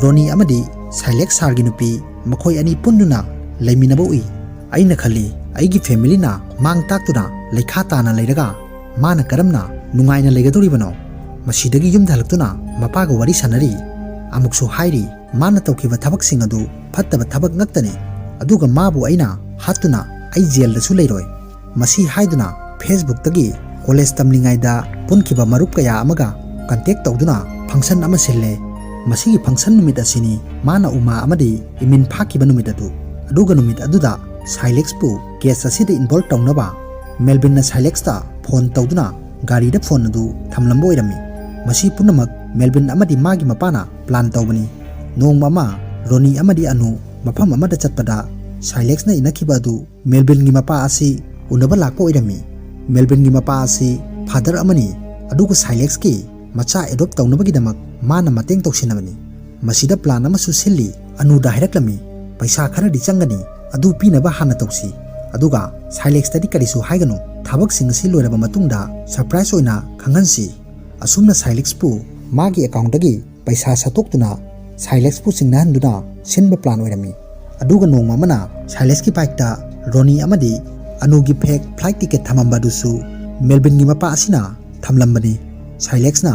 ꯔꯣꯅꯤ ꯑꯃꯗꯤ ꯁꯥꯏꯂꯦꯛꯁ ꯁꯥꯔꯒꯤ ꯅꯨꯄꯤ ꯃꯈꯣꯏ ꯑꯅꯤ ꯄꯨꯟꯗꯨꯅ ꯂꯩꯃꯤꯟꯅꯕ ꯎꯏ꯫ ꯑꯩꯅ ꯈꯜꯂꯤ, ꯑꯩꯒꯤ ꯐꯦꯃꯤꯂꯤꯅ ꯃꯥꯡ ꯇꯥꯛꯇꯨꯅ ꯂꯩꯈꯥ ꯇꯥꯅ ꯂꯩꯔꯒ ꯃꯥꯅ ꯀꯔꯝꯅ ꯅꯨꯡꯉꯥꯏꯅ ꯂꯩꯒꯗꯧꯔꯤꯕꯅꯣ? ꯃꯁꯤꯗꯒꯤ ꯌꯨꯝꯗ ꯍꯜꯂꯛꯇꯨꯅ ꯃꯄꯥꯒ ꯋꯥꯔꯤ ꯁꯥꯟꯅꯔꯤ꯫ ꯑꯃꯨꯛꯁꯨ ꯍꯥꯏꯔꯤ, ꯃꯥꯅ ꯇꯧꯈꯤꯕ ꯊꯕꯛꯁꯤꯡ ꯑꯗꯨ ꯐꯠꯇꯕ ꯊꯕꯛ ꯉꯥꯛꯇꯅꯤ, ꯑꯗꯨꯒ ꯃꯥꯕꯨ ꯑꯩꯅ ꯍꯥꯠꯇꯨꯅ ꯑꯩ ꯖꯦꯜꯗꯁꯨ ꯂꯩꯔꯣꯏ꯫ ꯃꯁꯤ ꯍꯥꯏꯗꯨꯅ ꯐꯦꯁꯕꯨꯛꯇꯒꯤ ꯀꯣꯂꯦꯖ ꯇꯝꯂꯤꯉꯩꯗ ꯄꯨꯟꯈꯤꯕ ꯃꯔꯨꯞ ꯀꯌꯥ ꯑꯃꯒ ꯀꯟꯇꯦꯛ ꯇꯧꯗꯨꯅ ꯐꯪꯁꯟ ꯑꯃ ꯁꯤꯜꯂꯦ꯫ ꯃꯁꯤꯒꯤ ꯐꯪꯁꯟ ꯅꯨꯃꯤꯠ ꯑꯁꯤꯅꯤ ꯃꯥꯅ ꯎꯃꯥ ꯑꯃꯗꯤ ꯏꯃꯤꯟ ꯐꯥꯈꯤꯕ ꯅꯨꯃꯤꯠ ꯑꯗꯨ꯫ ꯑꯗꯨꯒ ꯅꯨꯃꯤꯠ ꯑꯗꯨꯗ ꯁꯥꯏꯂꯦꯛꯁꯄꯨ ꯀꯦꯁ ꯑꯁꯤꯗ ꯏꯟꯚꯣꯜꯕ ꯇꯧꯅꯕ ꯃꯦꯜꯕꯤꯟꯅ ꯁꯥꯏꯂꯦꯛꯁꯇ ꯐꯣꯟ ꯇꯧꯗꯨꯅ ꯒꯥꯔꯤꯗ ꯐꯣꯟ ꯑꯗꯨ ꯊꯝꯂꯝꯕ ꯑꯣꯏꯔꯝꯃꯤ꯫ ꯃꯁꯤ ꯄꯨꯝꯅꯃꯛ ꯃꯦꯜꯕꯤꯟ ꯑꯃꯗꯤ ꯃꯥꯒꯤ ꯃꯄꯥꯅ ꯄ꯭ꯂꯥꯟ ꯇꯧꯕꯅꯤ꯫ ꯅꯣꯡꯃ ꯑꯃ ꯔꯣꯅꯤ ꯑꯃꯗꯤ ꯑꯅꯨ ꯃꯐꯝ ꯑꯃꯗ ꯆꯠꯄꯗ ꯁꯥꯏꯂꯦꯛꯁꯅ ꯏꯟꯅꯈꯤꯕ ꯑꯗꯨ ꯃꯦꯜꯕꯤꯟꯒꯤ ꯃꯄꯥ ꯑꯁꯤ ꯎꯅꯕ ꯂꯥꯛꯄ ꯑꯣꯏꯔꯝꯃꯤ꯫ ꯃꯦꯜꯕꯤꯟꯒꯤ ꯃꯄꯥ ꯑꯁꯤ ꯐꯥꯗꯔ ꯑꯃꯅꯤ, ꯑꯗꯨꯒ ꯁꯥꯏꯂꯦꯛꯁꯀꯤ ꯃꯆꯥ ꯑꯦꯗꯣꯞ ꯇꯧꯅꯕꯒꯤꯗꯃꯛ ꯃꯥꯅ ꯃꯇꯦꯡ ꯇꯧꯁꯤꯟꯅꯕꯅꯤ꯫ ꯃꯁꯤꯗ ꯄ꯭ꯂꯥꯟ ꯑꯃꯁꯨ ꯁꯤꯜꯂꯤ꯫ ꯑꯅꯨꯗ ꯍꯥꯏꯔꯛꯂꯝꯃꯤ, ꯄꯩꯁꯥ ꯈꯔꯗꯤ ꯆꯪꯒꯅꯤ, ꯑꯗꯨ ꯄꯤꯅꯕ ꯍꯥꯟꯅ ꯇꯧꯁꯤ, ꯑꯗꯨꯒ ꯁꯥꯏꯂꯦꯛꯁꯇꯗꯤ ꯀꯔꯤꯁꯨ ꯍꯥꯏꯒꯅꯨ, ꯊꯕꯛꯁꯤꯡ ꯑꯁꯤ ꯂꯣꯏꯔꯕ ꯃꯇꯨꯡꯗ ꯁꯔꯄ꯭ꯔꯥꯏꯖ ꯑꯣꯏꯅ ꯈꯪꯍꯟꯁꯤ꯫ ꯑꯁꯨꯝꯅ ꯁꯥꯏꯂꯦꯛꯁꯄꯨ ꯃꯥꯒꯤ ꯑꯦꯀꯥꯎꯟꯇꯒꯤ ꯄꯩꯁꯥ ꯁꯠꯇꯣꯛꯇꯨꯅ ꯁꯥꯏꯂꯦꯛꯁꯄꯨ ꯆꯤꯡꯅꯍꯟꯗꯨꯅ ꯁꯤꯟꯕ ꯄ꯭ꯂꯥꯟ ꯑꯣꯏꯔꯝꯃꯤ꯫ ꯑꯗꯨꯒ ꯅꯣꯡꯃ ꯑꯃꯅ ꯁꯥꯏꯂꯦꯛꯁꯀꯤ ꯕꯥꯏꯛꯇ ꯔꯣꯅꯤ ꯑꯃꯗꯤ ꯑꯅꯨꯒꯤ ꯐꯦꯛ ꯐ꯭ꯂꯥꯏꯠ ꯇꯤꯀꯦꯠ ꯊꯝꯃꯝꯕ ꯑꯗꯨꯁꯨ ꯃꯦꯜꯕꯤꯟꯒꯤ ꯃꯄꯥ ꯑꯁꯤꯅ ꯊꯝꯂꯝꯕꯅꯤ꯫ ꯁꯥꯏꯂꯦꯛꯁꯅ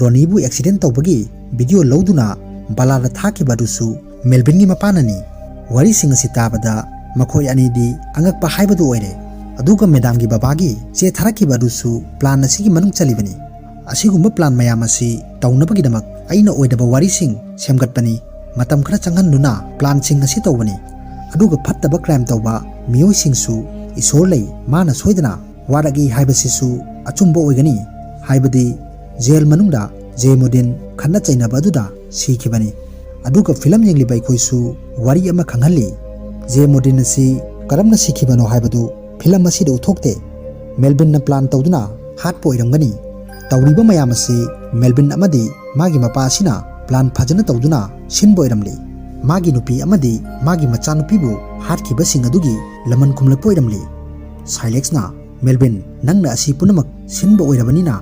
ꯔꯣꯅꯤꯕꯨ ꯑꯦꯛꯁꯤꯗꯦꯟ ꯇꯧꯕꯒꯤ ꯚꯤꯗꯤꯑꯣ ꯂꯧꯗꯨꯅ ꯕꯂꯥꯗ ꯊꯥꯈꯤꯕ ꯑꯗꯨꯁꯨ ꯃꯦꯜꯕꯤꯟꯒꯤ ꯃꯄꯥꯅꯅꯤ꯫ ꯋꯥꯔꯤꯁꯤꯡ ꯑꯁꯤ ꯇꯥꯕꯗ ꯃꯈꯣꯏ ꯑꯅꯤꯗꯤ ꯑꯉꯛꯄ ꯍꯥꯏꯕꯗꯨ ꯑꯣꯏꯔꯦ꯫ ꯑꯗꯨꯒ ꯃꯦꯗꯥꯝꯒꯤ ꯕꯕꯥꯒꯤ ꯆꯦ ꯊꯥꯔꯛꯈꯤꯕ ꯑꯗꯨꯁꯨ ꯄ꯭ꯂꯥꯟ ꯑꯁꯤꯒꯤ ꯃꯅꯨꯡ ꯆꯜꯂꯤꯕꯅꯤ꯫ ꯑꯁꯤꯒꯨꯝꯕ ꯄ꯭ꯂꯥꯟ ꯃꯌꯥꯝ ꯑꯁꯤ ꯇꯧꯅꯕꯒꯤꯗꯃꯛ ꯑꯩꯅ ꯑꯣꯏꯗꯕ ꯋꯥꯔꯤꯁꯤꯡ ꯁꯦꯝꯒꯠꯄꯅꯤ, ꯃꯇꯝ ꯈꯔ ꯆꯪꯍꯟꯗꯨꯅ ꯄ꯭ꯂꯥꯟꯁꯤꯡ ꯑꯁꯤ ꯇꯧꯕꯅꯤ꯫ ꯑꯗꯨꯒ ꯐꯠꯇꯕ ꯀ꯭ꯔꯥꯏꯝ ꯇꯧꯕ ꯃꯤꯑꯣꯏꯁꯤꯡꯁꯨ ꯏꯁꯣꯔ ꯂꯩ, ꯃꯥꯅ ꯁꯣꯏꯗꯅ ꯋꯥꯔꯛꯏ ꯍꯥꯏꯕꯁꯤꯁꯨ ꯑꯆꯨꯝꯕ ꯑꯣꯏꯒꯅꯤ꯫ ꯍꯥꯏꯕꯗꯤ ꯖꯦꯜ ꯃꯅꯨꯡꯗ ꯖꯦꯃꯨꯗꯤꯟ ꯈꯠꯅ ꯆꯩꯅꯕ ꯑꯗꯨꯗ ꯁꯤꯈꯤꯕꯅꯤ꯫ ꯑꯗꯨꯒ ꯐꯤꯂꯝ ꯌꯦꯡꯂꯤꯕ ꯑꯩꯈꯣꯏꯁꯨ ꯋꯥꯔꯤ ꯑꯃ ꯈꯪꯍꯜꯂꯤ꯫ ꯖꯦꯃꯨꯗꯤꯟ ꯑꯁꯤ ꯀꯔꯝꯅ ꯁꯤꯈꯤꯕꯅꯣ ꯍꯥꯏꯕꯗꯨ ꯐꯤꯂꯝ ꯑꯁꯤꯗ ꯎꯠꯊꯣꯛꯇꯦ꯫ ꯃꯦꯜꯕꯤꯟꯅ ꯄ꯭ꯂꯥꯟ ꯇꯧꯗꯨꯅ ꯍꯥꯠꯄ ꯑꯣꯏꯔꯝꯒꯅꯤ꯫ ꯇꯧꯔꯤꯕ ꯃꯌꯥꯝ ꯑꯁꯤ ꯃꯦꯜꯕꯤꯟ ꯑꯃꯗꯤ ꯃꯥꯒꯤ ꯃꯄꯥ ꯑꯁꯤꯅ ꯄ꯭ꯂꯥꯟ ꯐꯖꯅ ꯇꯧꯗꯨꯅ ꯁꯤꯟꯕ ꯑꯣꯏꯔꯝꯂꯤ꯫ ꯃꯥꯒꯤ ꯅꯨꯄꯤ ꯑꯃꯗꯤ ꯃꯥꯒꯤ ꯃꯆꯥꯅꯨꯄꯤꯕꯨ ꯍꯥꯠꯈꯤꯕꯁꯤꯡ ꯑꯗꯨꯒꯤ ꯂꯃꯟ ꯈꯨꯝꯂꯛꯄ ꯑꯣꯏꯔꯝꯂꯤ꯫ ꯁꯥꯏꯂꯦꯛꯁꯅ "ꯃꯦꯜꯕꯤꯟ, ꯅꯪꯅ ꯑꯁꯤ ꯄꯨꯝꯅꯃꯛ ꯁꯤꯟꯕ ꯑꯣꯏꯔꯕꯅꯤꯅ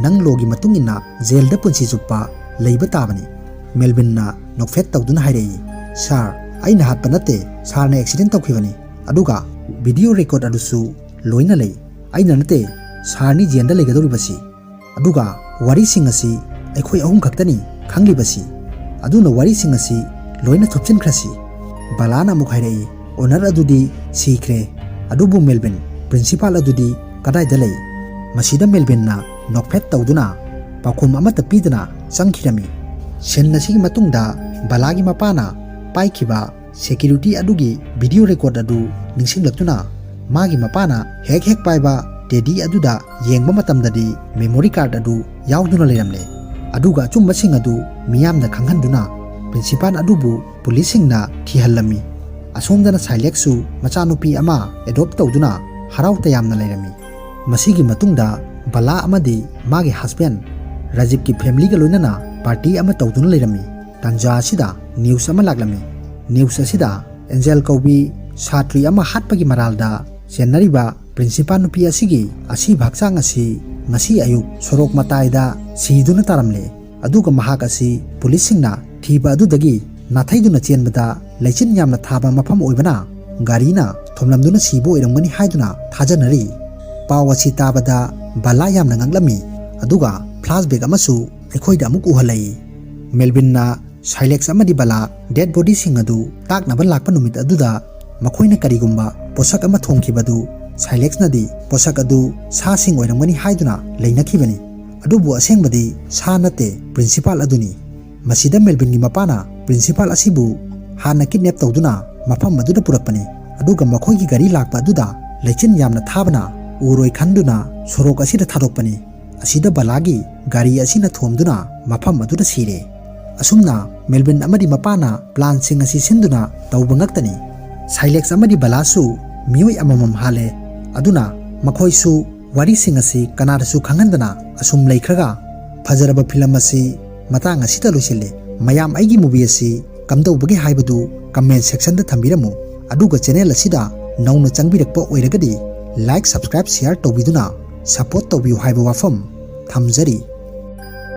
ꯅꯪ ꯂꯣꯒꯤ ꯃꯇꯨꯡ ꯏꯟꯅ ꯖꯦꯜꯗ ꯄꯨꯟꯁꯤ ꯆꯨꯞꯄ ꯂꯩꯕ ꯇꯥꯕꯅꯤ"꯫ ꯃꯦꯜꯕꯤꯟꯅ ꯅꯣꯛꯐꯦꯠ ꯇꯧꯗꯨꯅ ꯍꯥꯏꯔꯛꯏ, "ꯁꯥꯔ, ꯑꯩꯅ ꯍꯥꯠꯄ ꯅꯠꯇꯦ, ꯁꯥꯔꯅ ꯑꯦꯛꯁꯤꯗꯦꯟ ꯇꯧꯈꯤꯕꯅꯤ꯫ ꯑꯗꯨꯒ ꯚꯤꯗꯤꯑꯣ ꯔꯦꯀꯣꯔꯗ ꯑꯗꯨꯁꯨ ꯂꯣꯏꯅ ꯂꯩ꯫ ꯑꯩꯅ ꯅꯠꯇꯦ, ꯁꯥꯔꯅꯤ ꯖꯦꯜꯗ ꯂꯩꯒꯗꯧꯔꯤꯕꯁꯤ꯫ ꯑꯗꯨꯒ ꯋꯥꯔꯤꯁꯤꯡ ꯑꯁꯤ ꯑꯩꯈꯣꯏ ꯑꯍꯨꯝ ꯈꯛꯇꯅꯤ ꯈꯪꯂꯤꯕꯁꯤ꯫ ꯑꯗꯨꯅ ꯋꯥꯔꯤꯁꯤꯡ ꯑꯁꯤ ꯂꯣꯏꯅ ꯊꯨꯞꯆꯤꯟꯈ꯭ꯔꯁꯤ"꯫ ꯕꯂꯥꯅ ꯑꯃꯨꯛ ꯍꯥꯏꯔꯛꯏ, "ꯑꯣꯅꯔ ꯑꯗꯨꯗꯤ ꯁꯤꯈ꯭ꯔꯦ, ꯑꯗꯨꯕꯨ ꯃꯦꯜꯕꯤꯟ, ꯄ꯭ꯔꯤꯟꯁꯤꯄꯥꯜ ꯑꯗꯨꯗꯤ ꯀꯗꯥꯏꯗ ꯂꯩ"꯫ ꯃꯁꯤꯗ ꯃꯦꯜꯕꯤꯟꯅ ꯅꯣꯛꯐꯦꯠ ꯇꯧꯗꯨꯅ ꯄꯥꯎꯈꯨꯝ ꯑꯃꯠꯇ ꯄꯤꯗꯅ ꯆꯪꯈꯤꯔꯝꯃꯤ꯫ ꯁꯤꯟ ꯑꯁꯤꯒꯤ ꯃꯇꯨꯡꯗ ꯕꯂꯥꯒꯤ ꯃꯄꯥꯅ ꯄꯥꯏꯈꯤꯕ ꯁꯦꯀ꯭ꯌꯨꯔꯤꯇꯤ ꯑꯗꯨꯒꯤ ꯚꯤꯗꯤꯑꯣ ꯔꯦꯀꯣꯔꯗ ꯑꯗꯨ ꯅꯤꯡꯁꯤꯡꯂꯛꯇꯨꯅ ꯃꯥꯒꯤ ꯃꯄꯥꯅ ꯍꯦꯛ ꯄꯥꯏꯕ ꯇꯦꯗꯤ ꯑꯗꯨꯗ ꯌꯦꯡꯕ ꯃꯇꯝꯗꯗꯤ ꯃꯦꯃꯣꯔꯤ ꯀꯥꯔꯗ ꯑꯗꯨ ꯌꯥꯎꯗꯨꯅ ꯂꯩꯔꯝꯂꯦ꯫ ꯑꯗꯨꯒ ꯑꯆꯨꯝꯕꯁꯤꯡ ꯑꯗꯨ ꯃꯤꯌꯥꯝꯗ ꯈꯪꯍꯟꯗꯨꯅ ꯄ꯭ꯔꯤꯟꯁꯤꯄꯥꯜ ꯑꯗꯨꯕꯨ ꯄꯨꯂꯤꯁꯁꯤꯡꯅ ꯊꯤꯍꯜꯂꯝꯃꯤ꯫ ꯑꯁꯣꯝꯗꯅ ꯁꯥꯏꯂꯦꯛꯁꯁꯨ ꯃꯆꯥꯅꯨꯄꯤ ꯑꯃ ꯑꯦꯗꯣꯞ ꯇꯧꯗꯨꯅ ꯍꯔꯥꯎ ꯇꯌꯥꯝꯅ ꯂꯩꯔꯝꯃꯤ꯫ ꯃꯁꯤꯒꯤ ꯃꯇꯨꯡꯗ ꯕꯂꯥ ꯑꯃꯗꯤ ꯃꯥꯒꯤ ꯍꯁꯕꯦꯟ ꯔꯥꯖꯤꯕꯀꯤ ꯐꯦꯃꯤꯂꯤꯒ ꯂꯣꯏꯅꯅ ꯄꯥꯔꯇꯤ ꯑꯃ ꯇꯧꯗꯨꯅ ꯂꯩꯔꯝꯃꯤ꯫ ꯇꯥꯟꯖꯥ ꯑꯁꯤꯗ ꯅ꯭ꯌꯨꯁ ꯑꯃ ꯂꯥꯛꯂꯝꯃꯤ꯫ ꯅ꯭ꯌꯨꯁ ꯑꯁꯤꯗ ꯑꯦꯟꯖꯦꯜ ꯀꯧꯕꯤ ꯁꯥꯇ꯭ꯔꯤ ꯑꯃ ꯍꯥꯠꯄꯒꯤ ꯃꯔꯥꯜꯗ ꯆꯦꯟꯅꯔꯤꯕ ꯄ꯭ꯔꯤꯟꯁꯤꯄꯥꯜ ꯅꯨꯄꯤ ꯑꯁꯤꯒꯤ ꯑꯁꯤꯕ ꯍꯛꯆꯥꯡ ꯑꯁꯤ ꯉꯁꯤ ꯑꯌꯨꯛ ꯁꯣꯔꯣꯛ ꯃꯇꯥꯏꯗ ꯁꯤꯗꯨꯅ ꯇꯥꯔꯝꯂꯦ꯫ ꯑꯗꯨꯒ ꯃꯍꯥꯛ ꯑꯁꯤ ꯄꯨꯂꯤꯁꯁꯤꯡꯅ ꯊꯤꯕ ꯑꯗꯨꯗꯒꯤ ꯅꯥꯊꯩꯗꯨꯅ ꯆꯦꯟꯕꯗ ꯂꯩꯆꯤꯟ ꯌꯥꯝꯅ ꯊꯥꯕ ꯃꯐꯝ ꯑꯣꯏꯕꯅ ꯒꯥꯔꯤꯅ ꯊꯣꯝꯂꯝꯗꯨꯅ ꯁꯤꯕ ꯑꯣꯏꯔꯝꯒꯅꯤ ꯍꯥꯏꯗꯨꯅ ꯊꯥꯖꯅꯔꯤ꯫ ꯄꯥꯎ ꯑꯁꯤ ꯇꯥꯕꯗ ꯕꯂꯥ ꯌꯥꯝꯅ ꯉꯛꯂꯝꯃꯤ꯫ ꯑꯗꯨꯒ ꯐ꯭ꯂꯥꯁꯕꯦꯛ ꯑꯃꯁꯨ ꯑꯩꯈꯣꯏꯗ ꯑꯃꯨꯛ ꯎꯍꯜꯂꯛꯏ꯫ ꯃꯦꯜꯕꯤꯟꯅ ꯁꯥꯏꯂꯦꯛꯁ ꯑꯃꯗꯤ ꯕꯂꯥ ꯗꯦꯗ ꯕꯣꯗꯤꯁꯤꯡ ꯑꯗꯨ ꯇꯥꯛꯅꯕ ꯂꯥꯛꯄ ꯅꯨꯃꯤꯠ ꯑꯗꯨꯗ ꯃꯈꯣꯏꯅ ꯀꯔꯤꯒꯨꯝꯕ ꯄꯣꯠꯁꯛ ꯑꯃ ꯊꯣꯡꯈꯤꯕꯗꯨ ꯁꯥꯏꯂꯦꯛꯁꯅꯗꯤ ꯄꯣꯠꯁꯛ ꯑꯗꯨ ꯁꯥꯁꯤꯡ ꯑꯣꯏꯔꯝꯒꯅꯤ ꯍꯥꯏꯗꯨꯅ ꯂꯩꯅꯈꯤꯕꯅꯤ꯫ ꯑꯗꯨꯕꯨ ꯑꯁꯦꯡꯕꯗꯤ ꯁꯥ ꯅꯠꯇꯦ, ꯄ꯭ꯔꯤꯟꯁꯤꯄꯥꯜ ꯑꯗꯨꯅꯤ꯫ ꯃꯁꯤꯗ ꯃꯦꯜꯕꯤꯟꯒꯤ ꯃꯄꯥꯅ ꯄ꯭ꯔꯤꯟꯁꯤꯄꯥꯜ ꯑꯁꯤꯕꯨ ꯍꯥꯟꯅ ꯀꯤꯗꯅꯦꯞ ꯇꯧꯗꯨꯅ ꯃꯐꯝ ꯑꯗꯨꯗ ꯄꯨꯔꯛꯄꯅꯤ꯫ ꯑꯗꯨꯒ ꯃꯈꯣꯏꯒꯤ ꯒꯥꯔꯤ ꯂꯥꯛꯄ ꯑꯗꯨꯗ ꯂꯩꯆꯤꯟ ꯌꯥꯝꯅ ꯊꯥꯕꯅ ꯎꯔꯣꯏ ꯈꯟꯗꯨꯅ ꯁꯣꯔꯣꯛ ꯑꯁꯤꯗ ꯊꯥꯗꯣꯛꯄꯅꯤ꯫ ꯑꯁꯤꯗ ꯕꯂꯥꯒꯤ ꯒꯥꯔꯤ ꯑꯁꯤꯅ ꯊꯣꯝꯗꯨꯅ ꯃꯐꯝ ꯑꯗꯨꯗ ꯁꯤꯔꯦ꯫ ꯑꯁꯨꯝꯅ ꯃꯦꯜꯕꯤꯟ ꯑꯃꯗꯤ ꯃꯄꯥꯅ ꯄ꯭ꯂꯥꯟꯁꯤꯡ ꯑꯁꯤ ꯁꯤꯟꯗꯨꯅ ꯇꯧꯕ ꯉꯛꯇꯅꯤ꯫ ꯁꯥꯏꯂꯦꯛꯁ ꯑꯃꯗꯤ ꯕꯂꯥꯁꯨ ꯃꯤꯑꯣꯏ ꯑꯃꯃꯝ ꯍꯥꯜꯂꯦ꯫ ꯑꯗꯨꯅ ꯃꯈꯣꯏꯁꯨ ꯋꯥꯔꯤꯁꯤꯡ ꯑꯁꯤ ꯀꯅꯥꯗꯁꯨ ꯈꯪꯍꯟꯗꯅ ꯑꯁꯨꯝ ꯂꯩꯈ꯭ꯔꯒ ꯐꯖꯔꯕ ꯐꯤꯂꯝ ꯑꯁꯤ ꯃꯇꯥꯡ ꯑꯁꯤꯗ ꯂꯣꯏꯁꯤꯜꯂꯤ꯫ ꯃꯌꯥꯝ ꯑꯩꯒꯤ ꯃꯨꯚꯤ ꯑꯁꯤ ꯀꯝꯗꯧꯕꯒꯦ ꯍꯥꯏꯕꯗꯨ ꯀꯃꯦꯟꯠ ꯁꯦꯛꯁꯟꯗ ꯊꯝꯕꯤꯔꯝꯃꯨ꯫ ꯑꯗꯨꯒ ꯆꯦꯅꯦꯜ ꯑꯁꯤꯗ ꯅꯧꯅ ꯆꯪꯕꯤꯔꯛꯄ ꯑꯣꯏꯔꯒꯗꯤ ꯂꯥꯏꯛ, ꯁꯕꯁꯀ꯭ꯔꯥꯏꯕ, ꯁꯤꯌꯔ ꯇꯧꯕꯤꯗꯨꯅ ꯁꯄꯣꯔꯠ ꯇꯧꯕꯤꯌꯨ ꯍꯥꯏꯕ ꯋꯥꯐꯝ ꯊꯝꯖꯔꯤ꯫